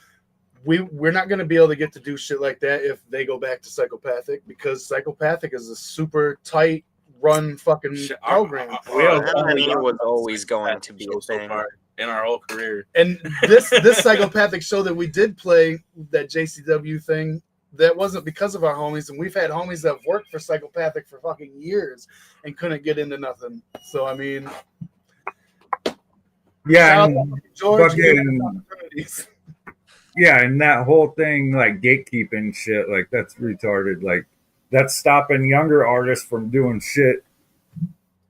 We're not going to be able to get to do shit like that if they go back to Psychopathic, because Psychopathic is a super tight run fucking program. MNE was always going to be a so thing. far in our whole career. And this Psychopathic show that we did play, that JCW thing, that wasn't because of our homies, and we've had homies that have worked for Psychopathic for fucking years and couldn't get into nothing. So I mean, Yeah, shout out and to George, fucking- giving us opportunities. yeah, and that whole thing, like gatekeeping shit, like that's retarded. Like, that's stopping younger artists from doing shit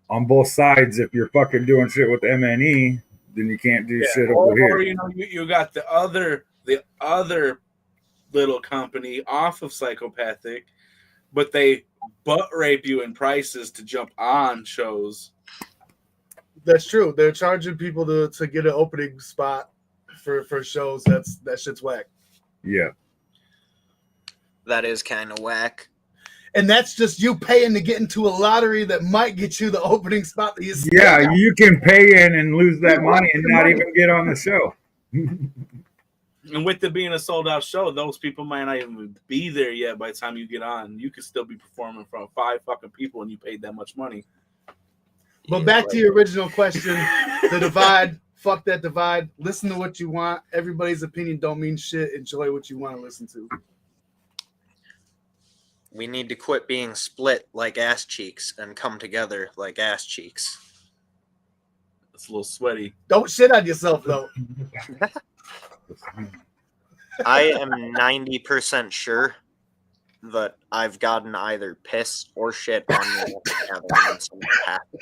on both sides. If you're fucking doing shit with MNE, then you can't do shit over Or here. you know, you got the other little company off of Psychopathic, but they butt rape you in prices to jump on shows. That's true. They're charging people to get an opening spot for shows. That shit's whack. Yeah. That is kind of whack. And that's just you paying to get into a lottery that might get you the opening spot that you see. Yeah, you can pay in and lose that money and not even get on the show. And with it being a sold out show, those people might not even be there yet by the time you get on. You could still be performing in front of 5 fucking people and you paid that much money. But back to your original question, the divide, fuck that divide. Listen to what you want. Everybody's opinion don't mean shit. Enjoy what you want to listen to. We need to quit being split like ass cheeks and come together like ass cheeks. It's a little sweaty. Don't shit on yourself, though. I am 90% sure that I've gotten either piss or shit on me together in some capacity.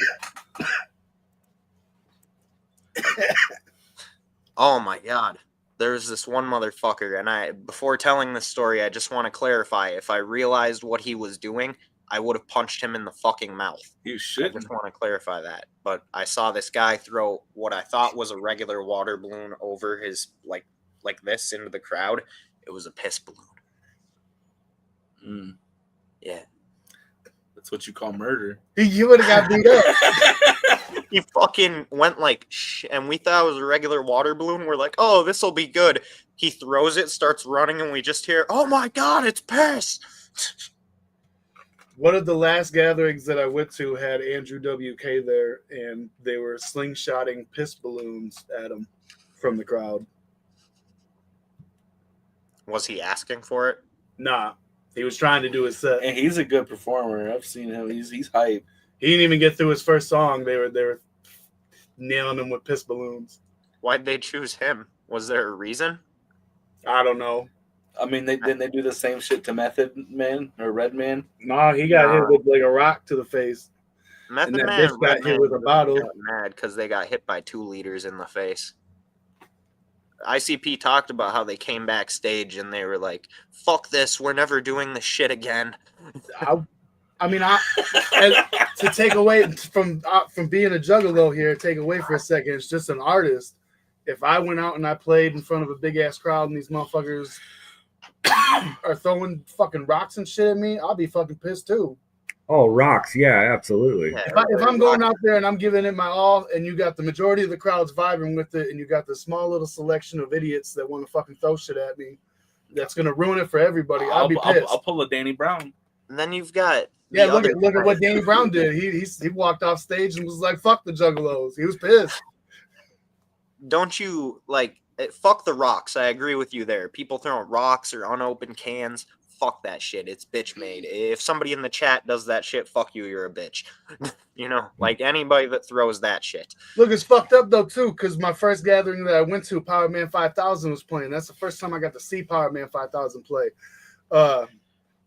Oh my god. There's this one motherfucker, and before telling this story, I just want to clarify. If I realized what he was doing, I would have punched him in the fucking mouth. You I shouldn't. just want to clarify that. But I saw this guy throw what I thought was a regular water balloon over his like this into the crowd. It was a piss balloon. Mm, Yeah. that's what you call murder. You would have got beat up. He fucking went like and we thought it was a regular water balloon. We're like, oh, this will be good. He throws it, starts running, and we just hear, oh my god, it's piss. One of the last gatherings that I went to had Andrew WK there, and they were slingshotting piss balloons at him from the crowd. Was he asking for it? Nah, he was trying to do his set. And he's a good performer. I've seen him. He's hype. He didn't even get through his first song. They were nailing him with piss balloons. Why'd they choose him? Was there a reason? I don't know. I mean, didn't they do the same shit to Method Man or Redman? Nah, he got hit with like a rock to the face. Method that Man bitch got hit with a bottle. got mad because they got hit by 2 liters in the face. ICP talked about how they came backstage and they were like, fuck this, we're never doing this shit again. To take away from being a juggalo here, take away for a second, it's just an artist. If I went out and I played in front of a big ass crowd and these motherfuckers are throwing fucking rocks and shit at me, I'll be fucking pissed too. Oh, rocks. Yeah, absolutely. Yeah, If I'm going out there and I'm giving it my all, and you got the majority of the crowd's vibing with it, and you got the small little selection of idiots that want to fucking throw shit at me, that's gonna ruin it for everybody. I'll be pissed. I'll pull a Danny Brown. And then you've got Look at what Danny Brown did. He walked off stage and was like, "Fuck the juggalos." He was pissed. Don't you like fuck the rocks? I agree with you there. People throwing rocks or unopened cans, fuck that shit. It's bitch made. If somebody in the chat does that shit, fuck you. You're a bitch. You know, like anybody that throws that shit. Look, it's fucked up though too, because my first gathering that I went to, Power Man 5000 was playing. That's the first time I got to see Power Man 5000 play.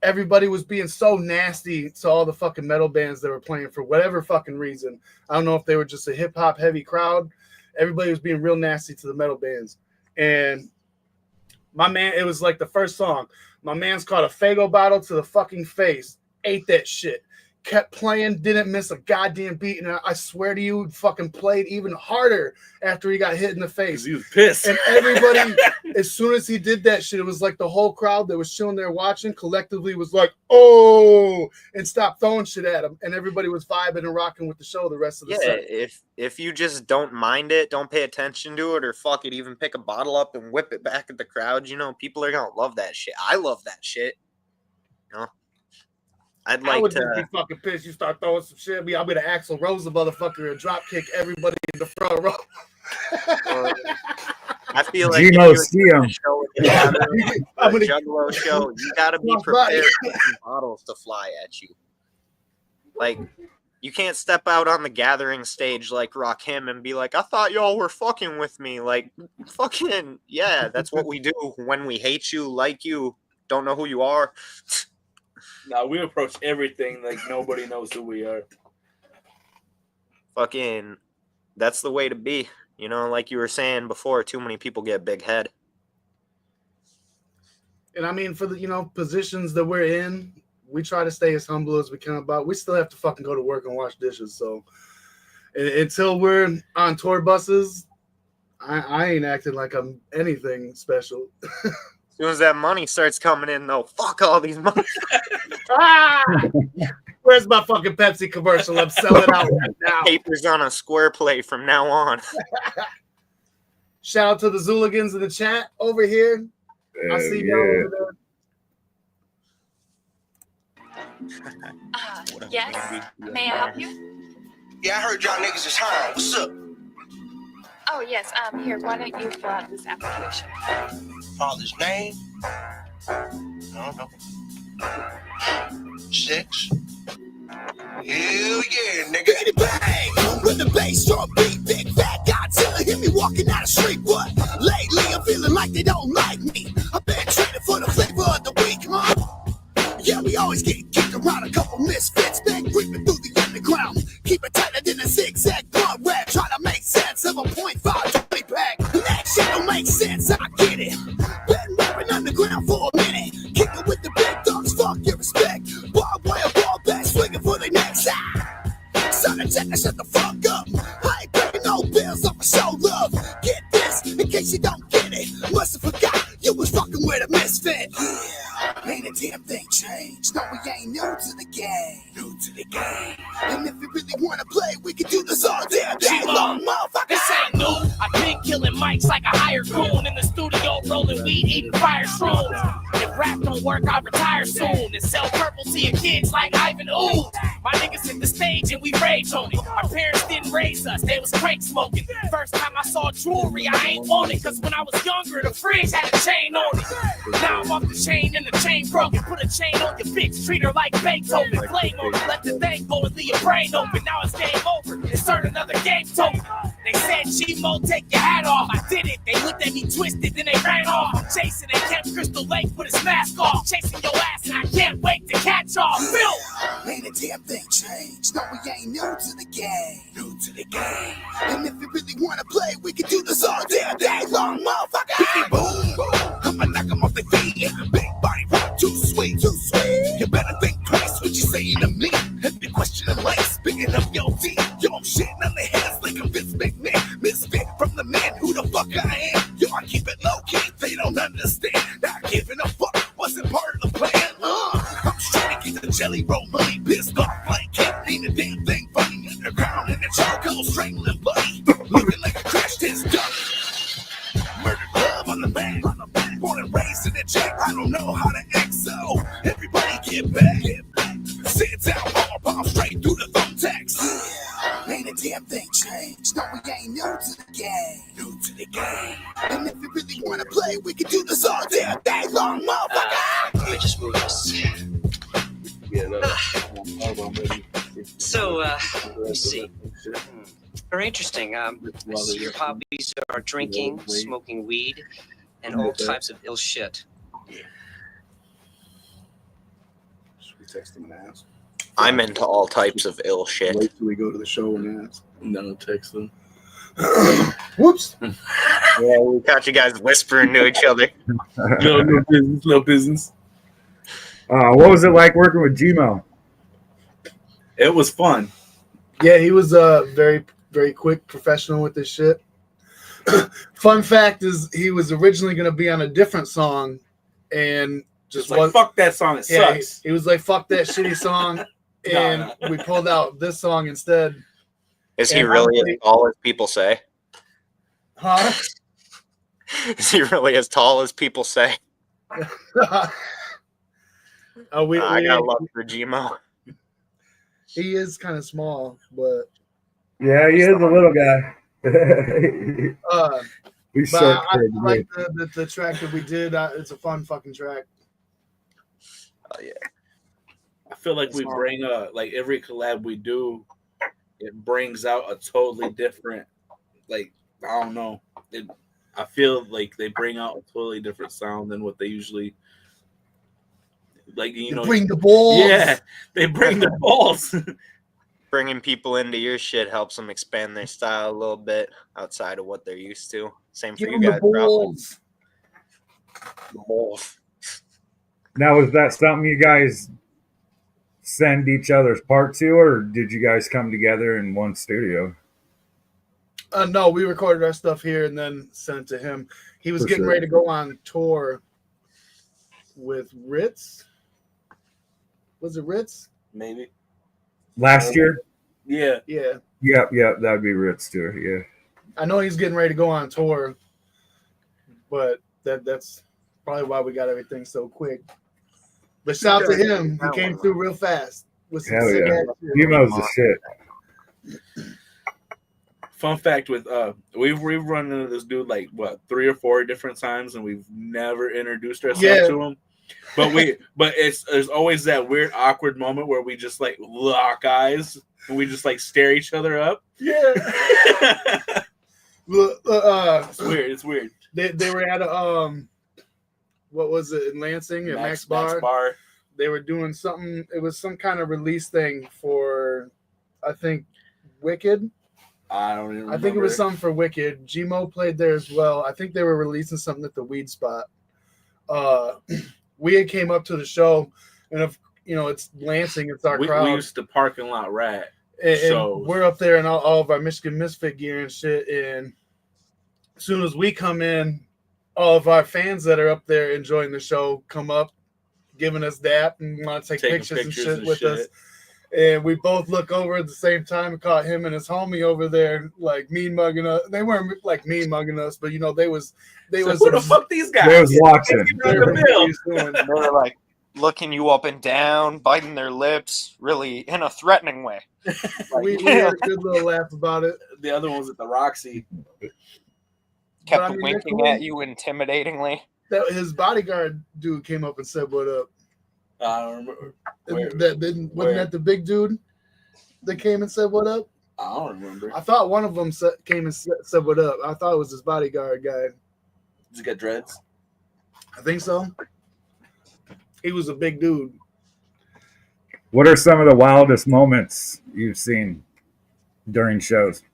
Everybody was being so nasty to all the fucking metal bands that were playing for whatever fucking reason. I don't know if they were just a hip hop heavy crowd. Everybody was being real nasty to the metal bands. And my man, it was like the first song. My man's caught a Faygo bottle to the fucking face. Ate that shit. Kept playing, didn't miss a goddamn beat. And I swear to you, fucking played even harder after he got hit in the face. He was pissed. And everybody, as soon as he did that shit, it was like the whole crowd that was chilling there watching collectively was like, oh, and stopped throwing shit at him. And everybody was vibing and rocking with the show the rest of the set. If you just don't mind it, don't pay attention to it, or fuck it, even pick a bottle up and whip it back at the crowd, you know, people are gonna love that shit. I love that shit. You know? I'd like I would to just be fucking pissed. You start throwing some shit at me, I'll be the Axl Rose motherfucker and drop kick everybody in the front row. I feel like Gino if you're doing a show together, I'm a gonna- Juggalo show, you gotta be prepared for some bottles to fly at you. Like, you can't step out on the gathering stage like Rakim and be like, I thought y'all were fucking with me. Like, fucking, yeah, that's what we do when we hate you, like you, don't know who you are. No, we approach everything like nobody knows who we are. Fucking, that's the way to be. You know, like you were saying before, too many people get big head. And I mean, for the, you know, positions that we're in, we try to stay as humble as we can about. We still have to fucking go to work and wash dishes. So until we're on tour buses, I ain't acting like I'm anything special. As soon as that money starts coming in, though, fuck all these money. Where's my fucking Pepsi commercial? I'm selling out right now. Papers on a square plate from now on. Shout out to the Zooligans in the chat over here. I see y'all over Yes? May I help you? Yeah, I heard y'all niggas is hiring. What's up? Oh, yes. Here, why don't you fill out this application? Father's name? I don't know. 6. Hell yeah, nigga. Get it bang with the bass drum beat. Big fat Godzilla hit me walking down the street. What? Lately I'm feeling like they don't like me. I've been traded for the flavor of the week, huh? Yeah, we always get kicked around. A couple misfits been creeping through the underground. Keep it tighter than a zigzag blunt rap. Trying to make sense of a .5 20 pack. Next shit fuck your respect. Barbed wire ball back, swinging for the next. Son of Jack, shut the fuck up. I ain't breaking no bills off my show love. Get this, in case you don't get it. Must have forgot you was fucking with a misfit. Ain't a damn thing changed. No, we ain't new to the game. New to the game. And if you really wanna play, we can do this all damn day long, motherfucker. This ain't new. I've been killing mics like a hired goon in the studio, rolling weed, eating fire shrooms. If rap don't work, I'll retire soon and sell purple to your kids like Ivan Ooh. My niggas hit the stage and we rage on it. Our parents didn't raise us, they was crank smoking. First time I saw jewelry, I ain't want it, cause when I was younger, the fridge had a chain on it. Now I'm off the chain and the chain broken. Put a chain on your bitch, treat her like Beethoven. Flame on it, let the thing go and leave your brain open. Now it's game over, insert another game token. They said, G-Mo, take your hat off. I did it, they looked at me twisted, then they ran off. I'm chasing and kept Crystal Lake with his mask off. Chasing your ass and I can't wait to catch off. Phil! Ain't a damn thing changed. No, we ain't new to the game. New to the game. And if you really wanna play, we can do this all damn day long, motherfucker. Boom! I'ma knock 'em off their feet. Big body rock, too sweet, too sweet. You better think twice what you saying to me. If you question the lights, picking up your teeth. Yo, I'm shitting on their heads like a Vince McMahon. Misfit from the man who the fuck I am. Yo, I keep it low key, they don't understand. Not giving a fuck wasn't part of the plan. I'm straight to get the jelly roll money, pissed off like can't ain't a damn thing funny. Underground in the charcoal, strangling bloody, looking like a crash test dummy. Murdered love on the back, born and raised in the jack. I don't know how to act, so everybody get back. Sit down, palm straight through the thumbtacks. Ain't a damn thing changed. No, we ain't new to the game. New to the game. And if you really wanna play, we can do this all damn day long, motherfucker. Let me just move this. So, let's see. Very interesting. I see your hobbies are drinking, smoking weed, and all types of ill shit. Should we text him and ask? I'm into all types of ill shit. Wait till we go to the show and ask. No, text them. Whoops. Yeah, we got you guys whispering to each other. No business, no business. What was it like working with Gmo? It was fun. Yeah, he was very, very quick, professional with this shit. Fun fact is, he was originally going to be on a different song, and just like, fuck that song, it sucks. He was like, fuck that shitty song, and we pulled out this song instead. Is he really as tall as people say? Huh? Is he really as tall as people say? I got love for Gmo. He is kind of small, but yeah, he is a little guy. I like the track that we did. It's a fun fucking track. Oh yeah. I feel like we bring like every collab we do, it brings out a totally different, like, I don't know. I feel like they bring out a totally different sound than what they usually, like, you know. Bring the balls. Yeah, they bring the balls. Bringing people into your shit helps them expand their style a little bit outside of what they're used to. Same for you guys, probably. The balls. Now, was that something you guys send each other's part to, or did you guys come together in one studio? No, we recorded our stuff here and then sent it to him. He was getting ready to go on tour with Ritz. Was it Ritz? Maybe. Last year? Yeah. Yep, that'd be Ritz tour, yeah. I know he's getting ready to go on tour, but that's probably why we got everything so quick. But shout out to him. He came through real fast. Hell yeah. Gmo's the shit. Fun fact with we've run into this dude like 3 or 4 different times, and we've never introduced ourselves to him. But there's always that weird awkward moment where we just like lock eyes and we just like stare each other up. Yeah. It's weird. They were at a what was it in Lansing at Max Bar? They were doing something. It was some kind of release thing for, I think, Wicked. I don't even remember. I think it was something for Wicked. Gmo played there as well. I think they were releasing something at the Weed Spot. We had came up to the show, And if it's Lansing, it's our We crowd. used to parking lot rat. And shows. we're up there in all of our Michigan Misfit gear and shit. And as soon as we come in, all of our fans that are up there enjoying the show come up, giving us dap and want to take pictures and shit with us. And we both look over at the same time and caught him and his homie over there like mean mugging us. They weren't like mean mugging us, but they was who the fuck these guys? They was watching. They were like looking you up and down, biting their lips, really in a threatening way. we had a good little laugh about it. The other one was at the Roxy. Kept winking at you intimidatingly. That his bodyguard dude came up and said, "What up?" I don't remember. Wasn't that the big dude that came and said, "What up"? I don't remember. I thought one of them came and said, "What up?" I thought it was his bodyguard guy. Does he got dreads? I think so. He was a big dude. What are some of the wildest moments you've seen during shows?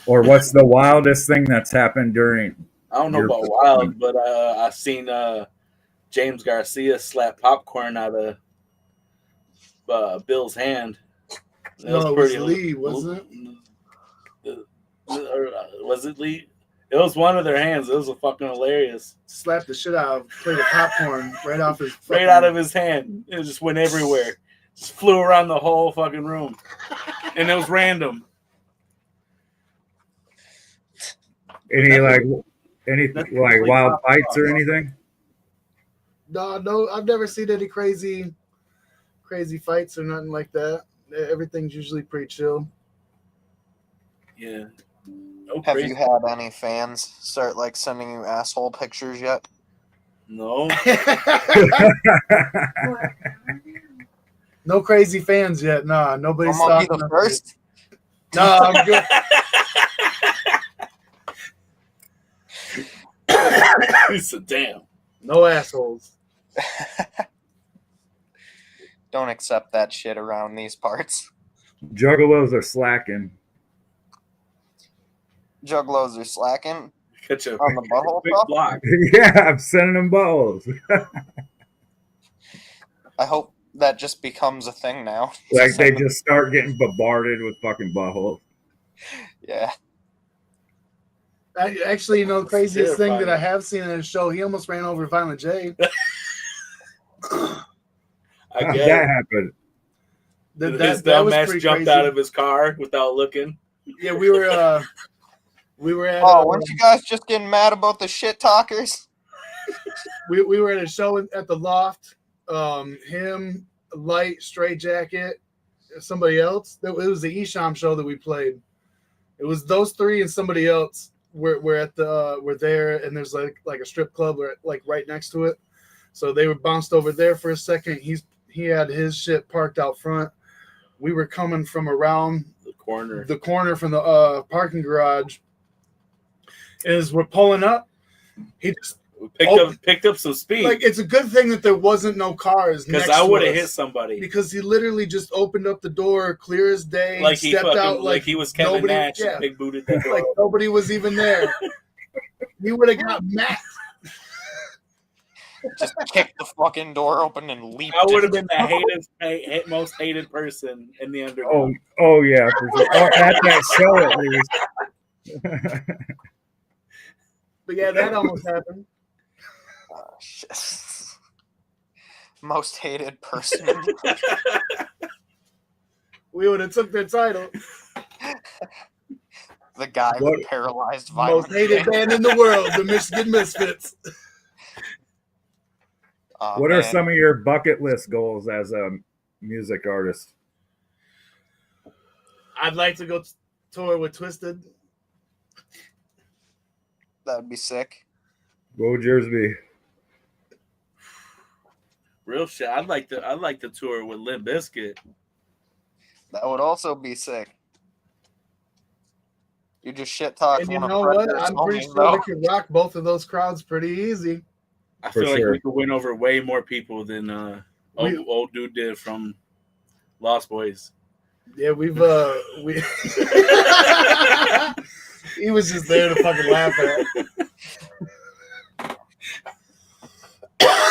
Or what's the wildest thing that's happened during? I don't know about wild, but I seen James Garcia slap popcorn out of Bill's hand. It was Lee, wasn't it? Was it Lee? It was one of their hands. It was fucking hilarious. Slapped the shit out of a plate of popcorn right off his right out of his hand. It just went everywhere. Just flew around the whole fucking room. And it was random. Any wild fights or anything? No, I've never seen any crazy fights or nothing like that. Everything's usually pretty chill. Yeah. Have you had any fans start like sending you asshole pictures yet? No. No crazy fans yet. Nah, nobody's talking. I'm the first. No, I'm good. He said, damn. No assholes. Don't accept that shit around these parts. Juggalos are slacking. Juggalos are slacking on the butthole block. Yeah, I'm sending them balls. I hope that just becomes a thing now. Like they just start getting bombarded with fucking buttholes. Yeah. Actually, the craziest thing that I have seen in a show, he almost ran over Violent J. How did that happened? His dumbass jumped out of his car without looking. Yeah, we were at. Weren't you guys just getting mad about the shit talkers? We were at a show at the Loft. Him, Light, Straight Jacket, somebody else. It was the Esham show that we played. It was those three and somebody else. We're there, and there's like a strip club like right next to it. So they were bounced over there for a second. He had his shit parked out front. We were coming from around the corner from the parking garage. As we're pulling up, he just picked up some speed. Like, it's a good thing that there wasn't no cars because I would have hit somebody. Because he literally just opened up the door, clear as day, like he stepped out like he was Kevin Nash, big booted that door. Like nobody was even there. He would have got mad. Just kicked the fucking door open and leaped. I would have been the most hated person in the underground. Oh yeah, for sure. Or at that show at least. But yeah, that almost happened. Oh, shit. Most hated person. We would have took their title. The guy with paralyzed violence. Most hated band in the world, the Michigan Misfits. What are some of your bucket list goals as a music artist? I'd like to go tour with Twisted. That would be sick. What would yours be? Real shit. I'd like to tour with Limp Bizkit. That would also be sick. You just shit talk. And you know what? I'm pretty sure we could rock both of those crowds pretty easy. I feel like we could win over way more people than old dude did from Lost Boys. Yeah, we he was just there to fucking laugh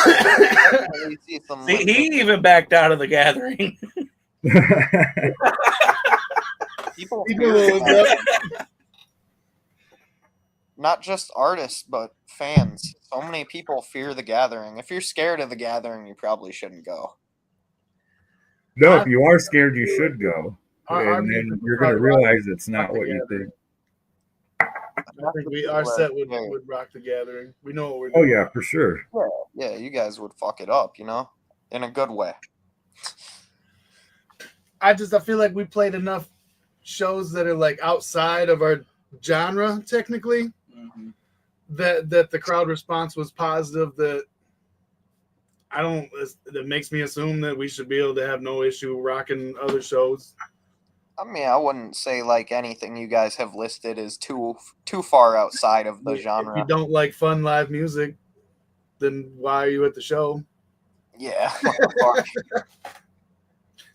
Definitely see some See, lifting. he even backed out of the gathering. People He fear blew the it up. gathering. Not just artists, but fans. So many people fear the gathering. If you're scared of the gathering, you probably shouldn't go. No, if you are scared, you should go, Our and music then would you're gonna probably rock realize it's not the what you gathering. think. I think our set would rock the gathering. We know what we're Oh doing. yeah, for sure. Yeah, you guys would fuck it up, you know, in a good way. I feel like we played enough shows that are like outside of our genre, technically, that the crowd response was positive. That makes me assume that we should be able to have no issue rocking other shows. I mean, I wouldn't say like anything you guys have listed is too far outside of the If genre. you don't like fun live music, then why are you at the show? Yeah.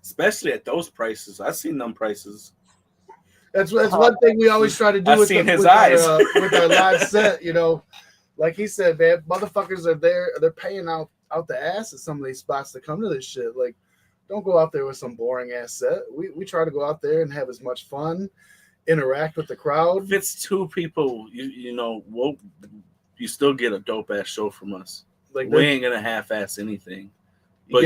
Especially at those prices. I've seen them prices. That's one thing we always try to do I've with, seen his with eyes. with our live set. You know, like he said, man, motherfuckers are there. They're paying out the ass at some of these spots to come to this shit. Like, don't go out there with some boring ass set. We try to go out there and have as much fun, interact with the crowd. If it's two people, you still get a dope ass show from us. Like we ain't gonna half ass anything. But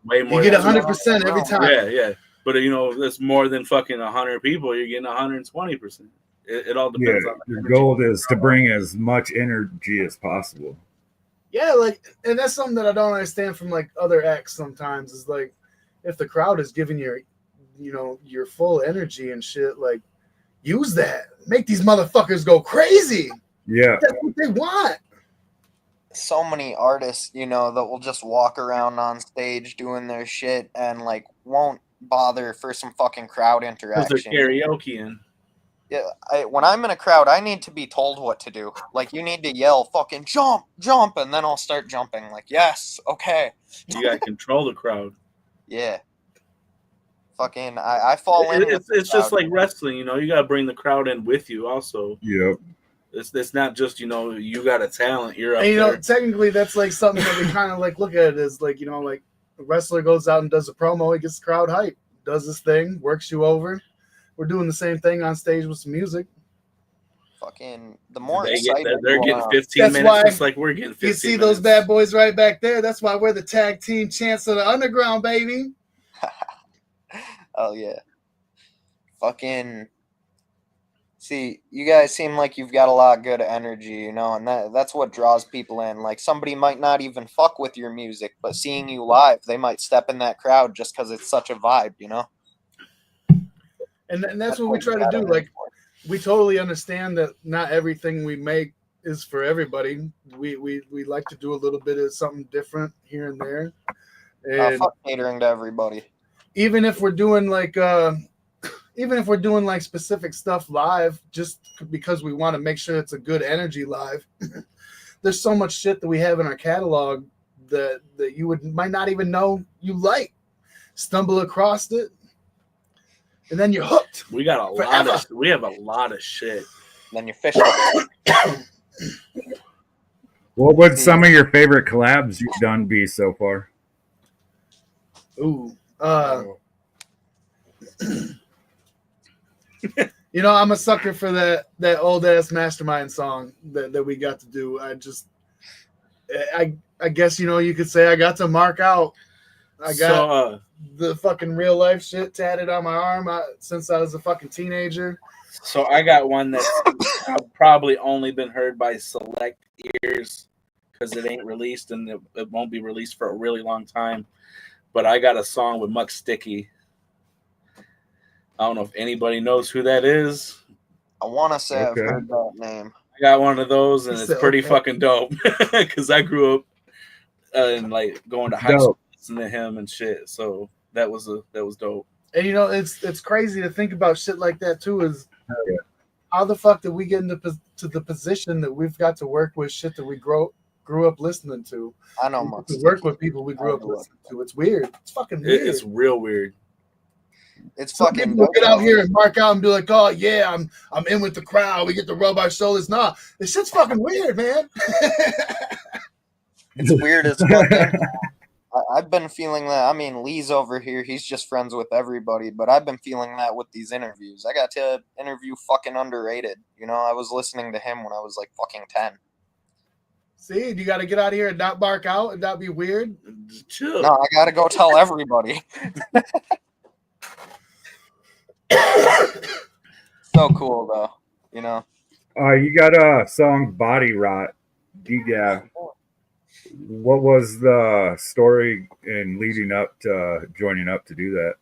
way more. You get 100% every time. Yeah. But that's more than fucking 100 people. You're getting 120%. It all Yeah, depends on your goal is to bring as much energy as possible. Yeah, like, and that's something that I don't understand from like other acts sometimes is like, if the crowd is giving your full energy and shit, like, use that. Make these motherfuckers go crazy. Yeah. That's what they want. So many artists, that will just walk around on stage doing their shit and like won't bother for some fucking crowd interaction. They're karaokeing. Yeah, when I'm in a crowd, I need to be told what to do. Like, you need to yell, fucking jump, jump, and then I'll start jumping. Like, yes, okay. You gotta control the crowd. Yeah. Fucking, I fall in. It's just like wrestling, you gotta bring the crowd in with you also. Yep. It's not just, you got a talent, you're up And, there. technically that's like something that we kind of like look at it as like, like a wrestler goes out and does a promo, he gets the crowd hype, does his thing, works you over. We're doing the same thing on stage with some music. Fucking, the more they're excitement. getting 15 minutes just like we're getting 15 You see minutes. those bad boys right back there? That's why we're the tag team champs of the underground, baby. Oh, yeah. Fucking, see, you guys seem like you've got a lot of good energy, and that's what draws people in. Like, somebody might not even fuck with your music, but seeing you live, they might step in that crowd just because it's such a vibe, And that's what we try to do. Like, we totally understand that not everything we make is for everybody. We like to do a little bit of something different here and there. And fuck catering to everybody. even if we're doing like specific stuff live, just because we want to make sure it's a good energy live, there's so much shit that we have in our catalog that you might not even know you like. Stumble across it, and then you're hooked. We got we have a lot of shit. Then you're fish. What would some of your favorite collabs you've done be so far? Ooh. I'm a sucker for that old ass Mastermind song that we got to do. I guess you could say I got to mark out. I got the fucking real life shit tatted on my arm since I was a fucking teenager. So I got one that's probably only been heard by select ears because it ain't released and it won't be released for a really long time. But I got a song with Muck Sticky. I don't know if anybody knows who that is. I want to say I've heard that name. I got one of those, and it's pretty fucking dope because I grew up and like going to high school listening to him and shit. So that was dope. And it's crazy to think about shit like that too. Is how the fuck did we get into the position that we've got to work with shit that we grew up listening to? I know, to work with people we grew up listening to. It's weird. It's fucking weird. It's real weird. It's Some fucking. People get out here and mark out and be like, "Oh yeah, I'm in with the crowd. We get to rub our shoulders." Nah, this shit's fucking weird, man. It's weird as fuck. I've been feeling that. I mean, Lee's over here. He's just friends with everybody, but I've been feeling that with these interviews. I got to interview fucking underrated. You know, I was listening to him when I was like fucking 10. See, you got to get out of here and not bark out and not be weird. Just chill. No, I got to go tell everybody. So cool, though. You know? You got a song Body Rot. Yeah. What was the story in leading up to joining up to do that?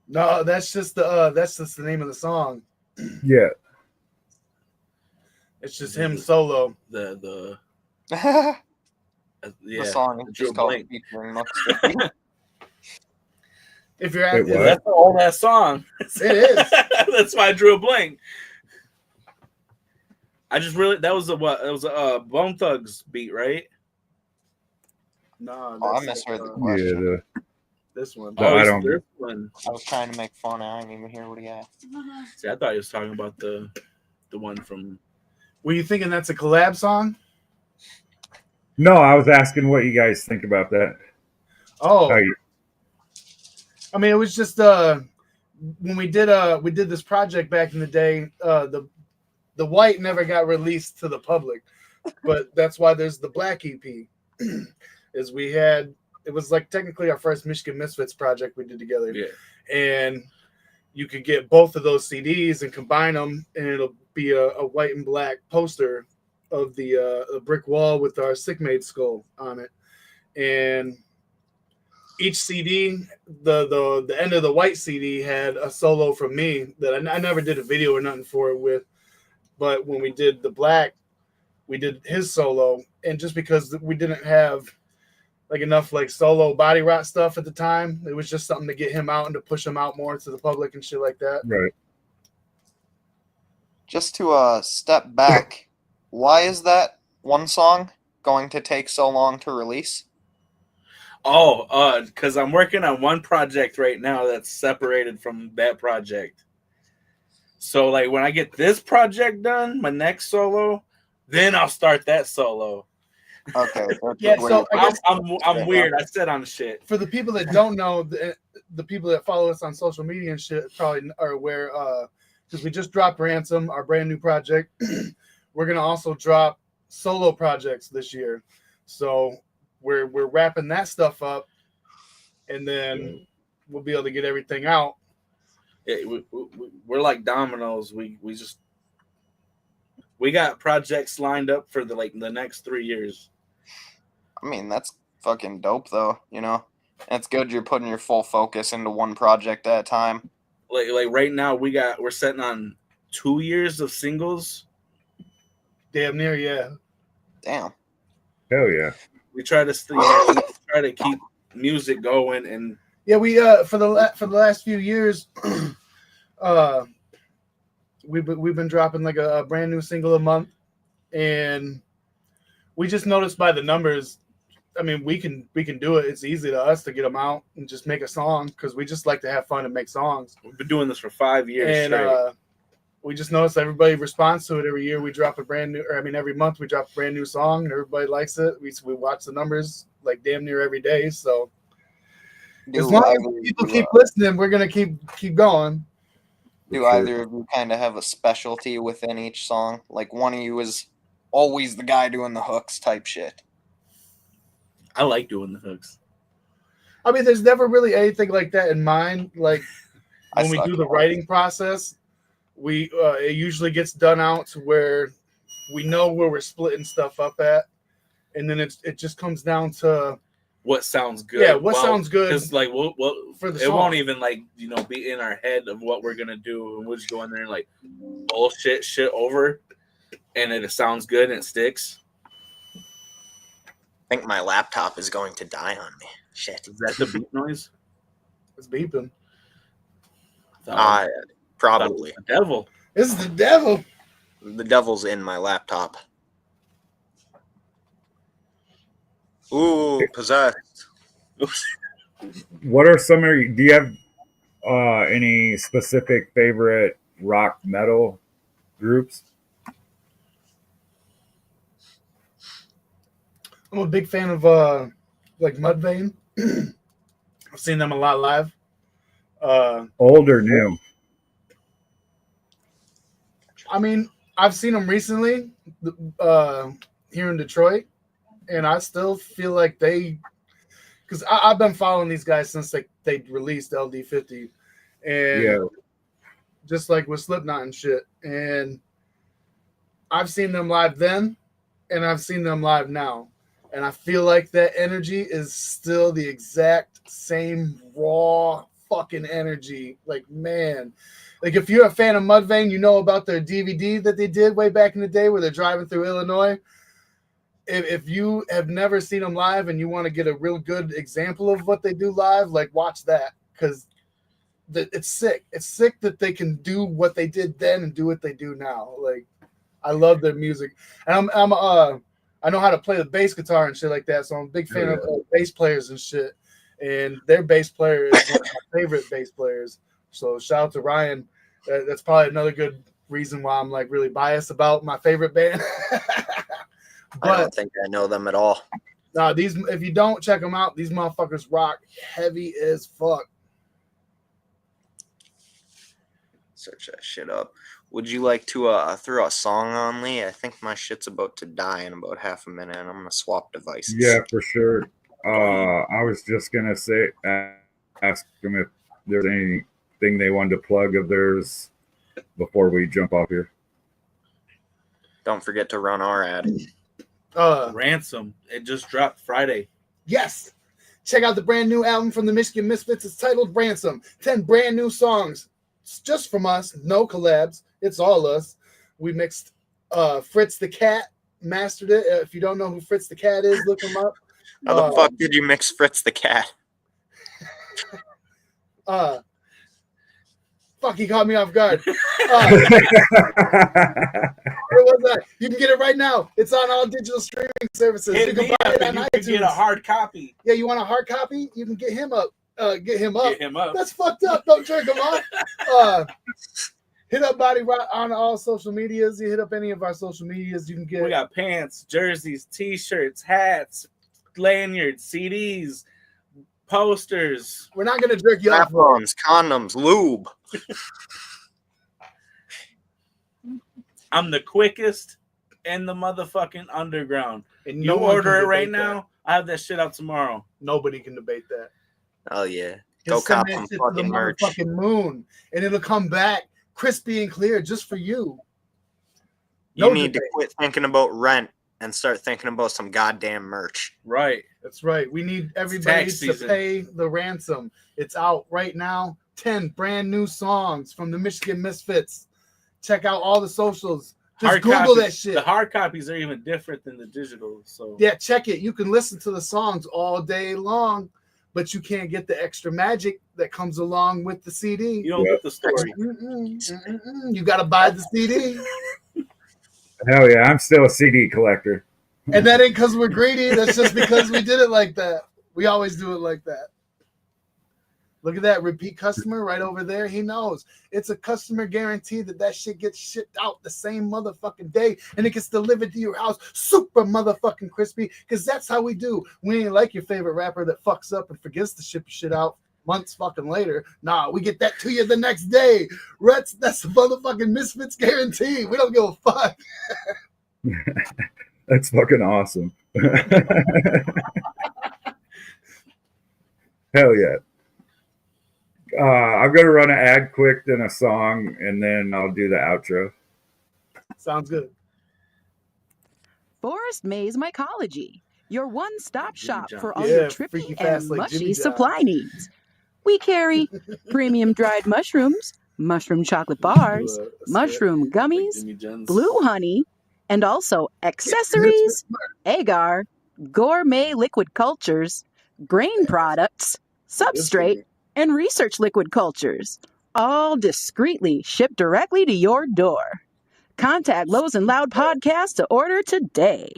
No, that's just the name of the song. Yeah. It's just him solo. The The song is just called Featuring Muck. If you're at that's the old ass song. It is. That's why I drew a blank. I just really that was a what? It was a Bone Thugs beat, right? No, I misheard the question. Yeah. This one. Oh, I don't. this one. I was trying to make fun. I didn't even hear what he asked. See, I thought he was talking about the one from. Were you thinking that's a collab song? No, I was asking what you guys think about that. Oh, How you- I mean, it was just when we did this project back in the day. The white never got released to the public, but that's why there's the black EP. Is we had it was like technically our first Michigan Misfits project we did together. Yeah. And you could get both of those CDs and combine them, and it'll be a white and black poster of the brick wall with our Sick Made skull on it. And each CD, the end of the white CD had a solo from me that I never did a video or nothing for it with. But when we did the black, we did his solo. And just because we didn't have like enough like solo Body Rot stuff at the time, it was just something to get him out and to push him out more to the public and shit like that. Right. Just to step back, why is that one song going to take so long to release? Oh, because I'm working on one project right now that's separated from that project. So, like, when I get this project done, my next solo, then I'll start that solo. Okay. Yeah, so I guess I'm weird. I said on shit. for the people that don't know, the people that follow us on social media and shit probably are aware, because we just dropped Ransom, our brand new project. We're gonna also drop solo projects this year, so we're wrapping that stuff up, and then we'll be able to get everything out. Yeah, we're like dominoes. We got projects lined up for the next 3 years. I mean, that's fucking dope, though. You know, it's good you're putting your full focus into one project at a time. Like right now, we're sitting on 2 years of singles. Damn near, yeah. Damn. Hell yeah. We try to try to keep music going, and Yeah, we for the last few years, we've been dropping like a brand new single a month, and we just noticed by the numbers. I mean, we can do it. It's easy to us to get them out and just make a song because we just like to have fun and make songs. we've been doing this for 5 years And straight. we just noticed everybody responds to it every year. We drop a brand new, or I mean, every month we drop a brand new song, and everybody likes it. We watch the numbers like damn near every day. So as long as people keep listening, we're gonna keep going. Do either of you kind of have a specialty within each song? Like one of you is always the guy doing the hooks type shit. I like doing the hooks. I mean, there's never really anything like that in mind. Like when we do the writing process, we it usually gets done out to where we know where we're splitting stuff up at, and then it just comes down to what sounds good. Yeah, what sounds good. Because like we'll for the it song. won't even be in our head of what we're gonna do, and we'll just go in there and like bullshit shit over, and it sounds good and it sticks. I think my laptop is going to die on me. Shit. Is that the beep noise? It's beeping. Probably. The devil. This is the devil. The devil's in my laptop. Ooh, possessed. What are some of your, do you have any specific favorite rock metal groups? I'm a big fan of like Mudvayne. I've seen them a lot live. Old or new? I mean, I've seen them recently here in Detroit, and I still feel like because I've been following these guys since they released LD50, and Yeah. just like with Slipknot and shit. And I've seen them live then, and I've seen them live now, and I feel like that energy is still the exact same raw fucking energy. Like, man, like if you're a fan of Mudvayne, you know about their DVD that they did way back in the day where they're driving through Illinois. If you have never seen them live and you want to get a real good example of what they do live, like watch that, because it's sick. It's sick that they can do what they did then and do what they do now. Like, I love their music, and I know how to play the bass guitar and shit like that. So I'm a big fan of bass players and shit. And their bass player is one of my favorite bass players. So shout out to Ryan. That's probably another good reason why I'm like really biased about my favorite band. I don't think I know them at all. No, if you don't check them out, these motherfuckers rock heavy as fuck. Search that shit up. Would you like to throw a song on, Lee? I think my shit's about to die in about half a minute, and I'm gonna swap devices. Yeah, for sure. I was just gonna say, ask them if there's anything they wanted to plug of theirs before we jump off here. Don't forget to run our ad. Ransom. It just dropped Friday. Yes. Check out the brand new album from the Michigan Misfits. It's titled Ransom. 10 brand new songs. It's just from us. No collabs. It's all us. We mixed Fritz the Cat, mastered it. If you don't know who Fritz the Cat is, look him up. How the fuck did you mix Fritz the Cat? Fuck, he caught me off guard. Where was that? You can get it right now. It's on all digital streaming services. You can buy it on iTunes. You can get a hard copy. Yeah, you want a hard copy? You can get him up. Get him up. Get him up. That's fucked up. Don't jerk him off. Hit up Body Rock on all social medias. You hit up any of our social medias, you can get. We got pants, jerseys, t-shirts, hats, lanyards, CDs, posters. We're not gonna jerk you off. Condoms, lube. I'm the quickest in the motherfucking underground. And you order it right now, I have that shit out tomorrow. Nobody can debate that. Oh yeah. Go cop send some that shit to fucking the merch. motherfucking moon, and it'll come back crispy and clear just for you. You need to quit thinking about rent and start thinking about some goddamn merch. Right. That's right. We need everybody to season. pay the ransom. It's out right now. 10 brand new songs from the Michigan Misfits. Check out all the socials. Just Hard Google copies, that shit. The hard copies are even different than the digital. So Yeah, check it. You can listen to the songs all day long, but you can't get the extra magic that comes along with the CD. You don't get the story. You got to buy the CD. Hell yeah, I'm still a CD collector. And that ain't because we're greedy. That's just because we did it like that. We always do it like that. Look at that repeat customer right over there. He knows it's a customer guarantee that shit gets shipped out the same motherfucking day and it gets delivered to your house super motherfucking crispy, because that's how we do. We ain't like your favorite rapper that fucks up and forgets to ship your shit out months fucking later. Nah, we get that to you the next day. That's the motherfucking Misfits guarantee. We don't give a fuck. That's fucking awesome. Hell yeah. I'm going to run an ad quick, then a song, and then I'll do the outro. Sounds good. Forest Maze Mycology, your one-stop shop for all Yeah, your freaky trippy fast and like mushy Jimmy John's. supply needs. We carry premium dried mushrooms, mushroom chocolate bars, mushroom gummies, Jimmy John's. blue honey, and also accessories, agar, gourmet liquid cultures, grain products, substrate, and research liquid cultures, all discreetly shipped directly to your door. Contact Lowe's and Loud Podcast to order today.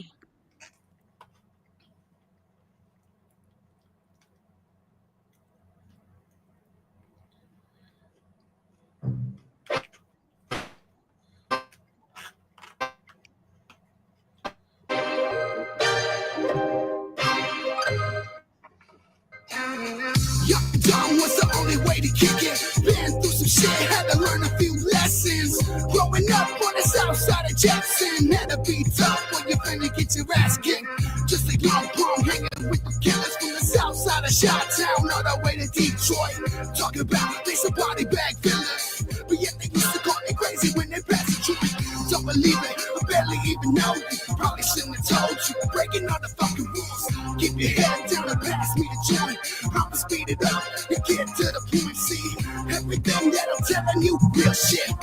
Dumb was the only way to kick it. Been through some shit, had to learn a few lessons. Growing up on the south side of Jackson, had to be tough when you finna get your ass kicked. Just a young punk hanging with the killers from the south side of Chi-Town, all the way to Detroit. Talking about they some body bag fillers, but yet they used to call me crazy when they passed the truth. Don't believe it, I barely even know you. Probably shouldn't have told you. Breaking all the fucking rules. Keep your head down and pass me the joint. I'ma speed it up and get to the point. See, everything that I'm telling you, real shit.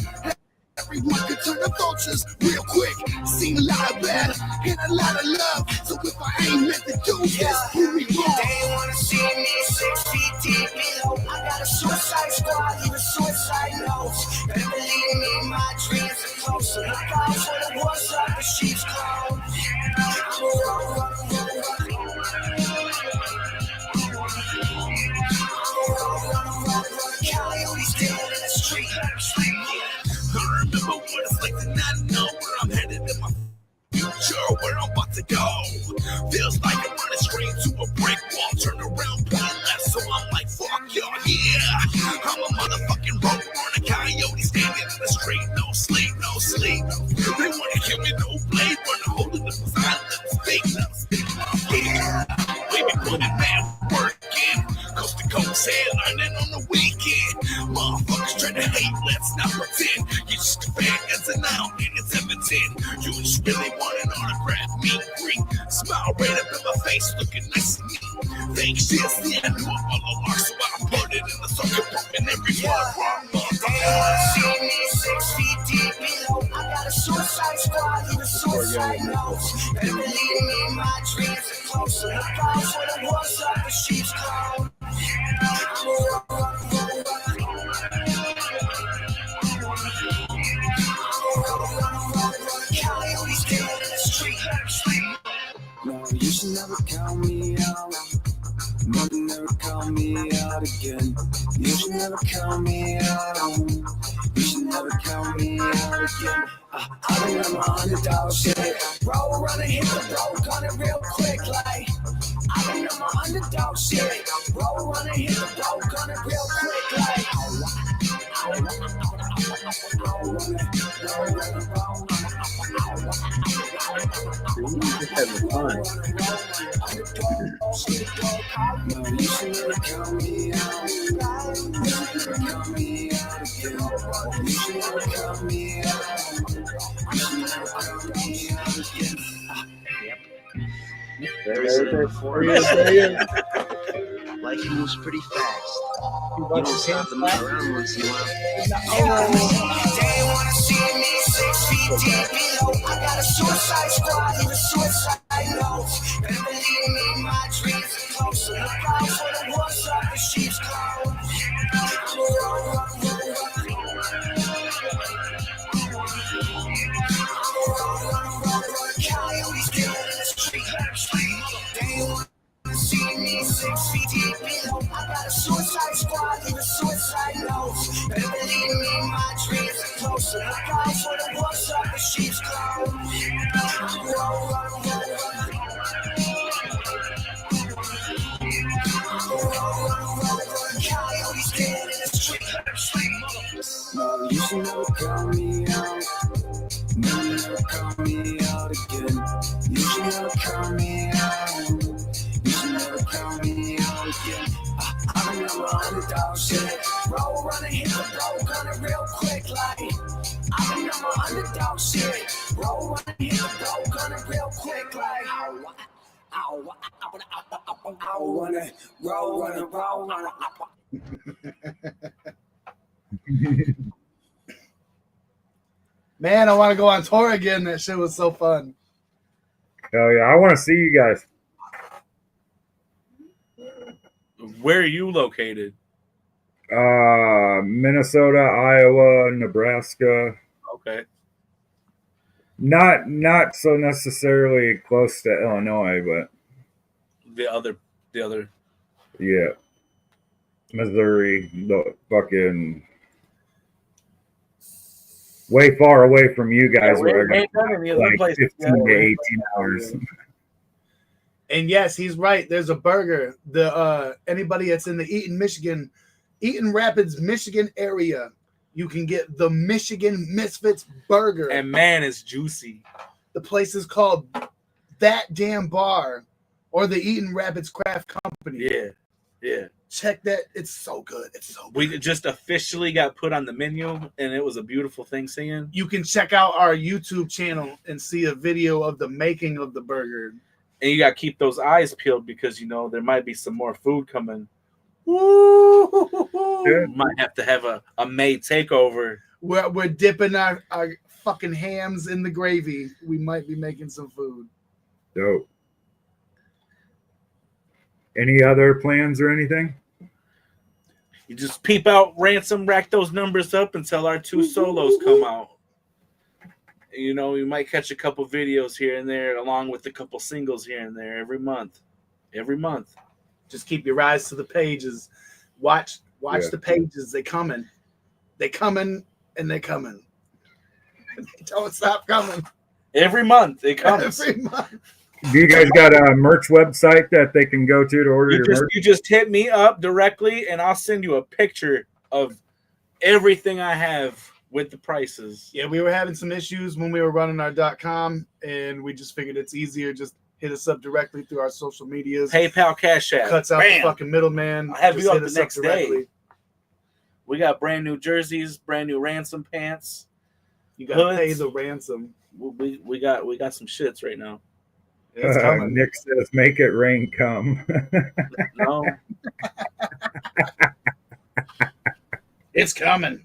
Everyone can turn to vultures real quick. Seen a lot of bad and a lot of love. So if I ain't meant to do this, prove me wrong. They wanna see me 6 feet deep below. I got a suicide squad, even suicide notes. Better believe me, my dreams are closer. Look out for the wars up the sheep's clothes. Coyotes dead in the street. I remember what it's like to not know where I'm headed in my future, where I'm about to go. Feels like I'm running straight to a brick wall. Turn around, point left, so I'm like, fuck y'all, yeah. I'm a motherfucking road runner, coyote standing in the street. No sleep, no sleep. They wanna kill me, no blade runner, holding up his eye, let me speak, yeah. We be putting mad work in, coast to coast, headlining on the weekend. Motherfuckers try to hate, let's not pretend. You just a fan as an out and it's evident. You just really want an autograph, meet and greet. Smile right up in my face, looking nice and neat. Fake shit's the end of all along, so I put it in the circuit, pumping every one wrong motherfucker. See me 6 feet deep below. I got a suicide squad, even suicide notes. Better believe me, my dreams are closer. Look out for the wars up the sheep's clothes. Coyotes dead in the street. No, you should never count me out. Never count me out again. You should never count me out. You should never count me out again. I remember underdog shit. Roll, run and hit the road, gun it real quick like. I remember underdog shit. Roll, run and hit the road, gun it real quick like. Having fun. No, you should never count me out. You should never count me out again. You should never count me out. You should never count me out again. Life moves pretty fast. You don't stop to move around once in a while. They wanna see me 6 feet deep below. I got a suicide squad, even suicide notes. Better believe me, my dreams are closer. Look out for the wars up the sheep's clothes. Coyotes dead in the street. They wanna see me 6 feet deep below. I got a suicide squad, even suicide notes. Better believe me, my dreams are closer. Look out for the wars up the sheep's clothes. Coyotes dead in the street. No, you should never count me out. No, you never count me out again. You should never count me out. You should never count me out again. I remember underdog shit. Roll, run and hit the road, gun it real quick like. I remember underdog shit. Roll, run and hit the road, gun it real quick like. I wanna roll, run. Man, I want to go on tour again. That shit was so fun. Hell yeah, I want to see you guys. Where are you located? Minnesota, Iowa, Nebraska. Okay. Not so necessarily close to Illinois, but The other. yeah, Missouri, the fucking way far away from you guys. Yeah, where I ain't got none of the other like places. 15 to 18 hours. And yes, he's right. There's a burger. The anybody that's in the Eaton Rapids, Michigan area, you can get the Michigan Misfits burger. And man, it's juicy. The place is called That Damn Bar or the Eaton Rapids Craft Company. Yeah. Yeah. Check that. It's so good. It's so good. We just officially got put on the menu, and it was a beautiful thing seeing. You can check out our YouTube channel and see a video of the making of the burger. And you got to keep those eyes peeled because, you know, there might be some more food coming. Woo! Might have to have a May takeover. We're dipping our fucking hams in the gravy. We might be making some food. Dope. Any other plans or anything? You just peep out Ransom, rack those numbers up until our 2 solos come out. You know, you might catch a couple videos here and there along with a couple singles here and there every month. Every month. Just keep your eyes to the pages. Watch the pages. They coming. They coming and they coming. They don't stop coming. Every month it comes. Every month. Do you guys got a merch website that they can go to order your merch? You just hit me up directly, and I'll send you a picture of everything I have with the prices. Yeah, we were having some issues when we were running our .com, and we just figured it's easier just hit us up directly through our social medias. PayPal, Cash App. Cuts out Bam. the fucking middleman. I'll have Just you up hit the us next directly. day. We got brand new jerseys, brand new Ransom pants. You got to hoods. pay the ransom. We got some shits right now. It's coming. Nick says, "Make it rain, come." No, It's coming.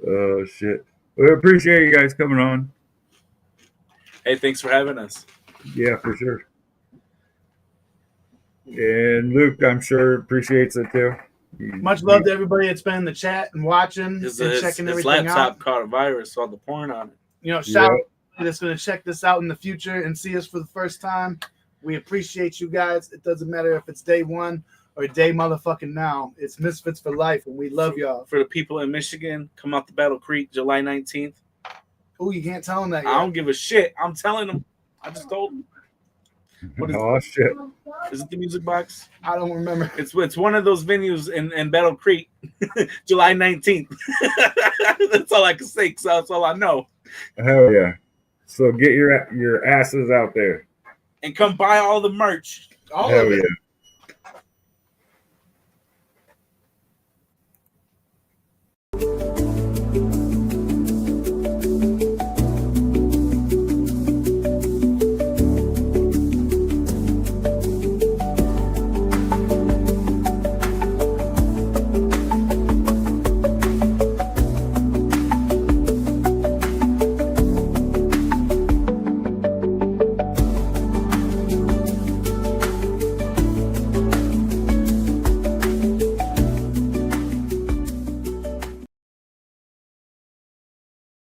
Oh shit! We appreciate you guys coming on. hey, thanks for having us. Yeah, for sure. And Luke, I'm sure appreciates it too. Much love to everybody that's been in the chat and watching His and checking his everything laptop out. caught a virus, saw the porn on it. You know, shout out to everybody that's going to check this out in the future and see us for the first time. We appreciate you guys. It doesn't matter if it's day one or day motherfucking now. It's Misfits for life, and we love y'all. For the people in Michigan, come out to Battle Creek, July 19th. Oh, you can't tell them that yet. I don't give a shit. I'm telling them. I just told them. What is Oh shit! Is it the Music Box? I don't remember. It's one of those venues in Battle Creek, July 19th. That's all I can say, because that's all I know. Hell yeah! So get your asses out there. And come buy all the merch. All Hell of it. yeah!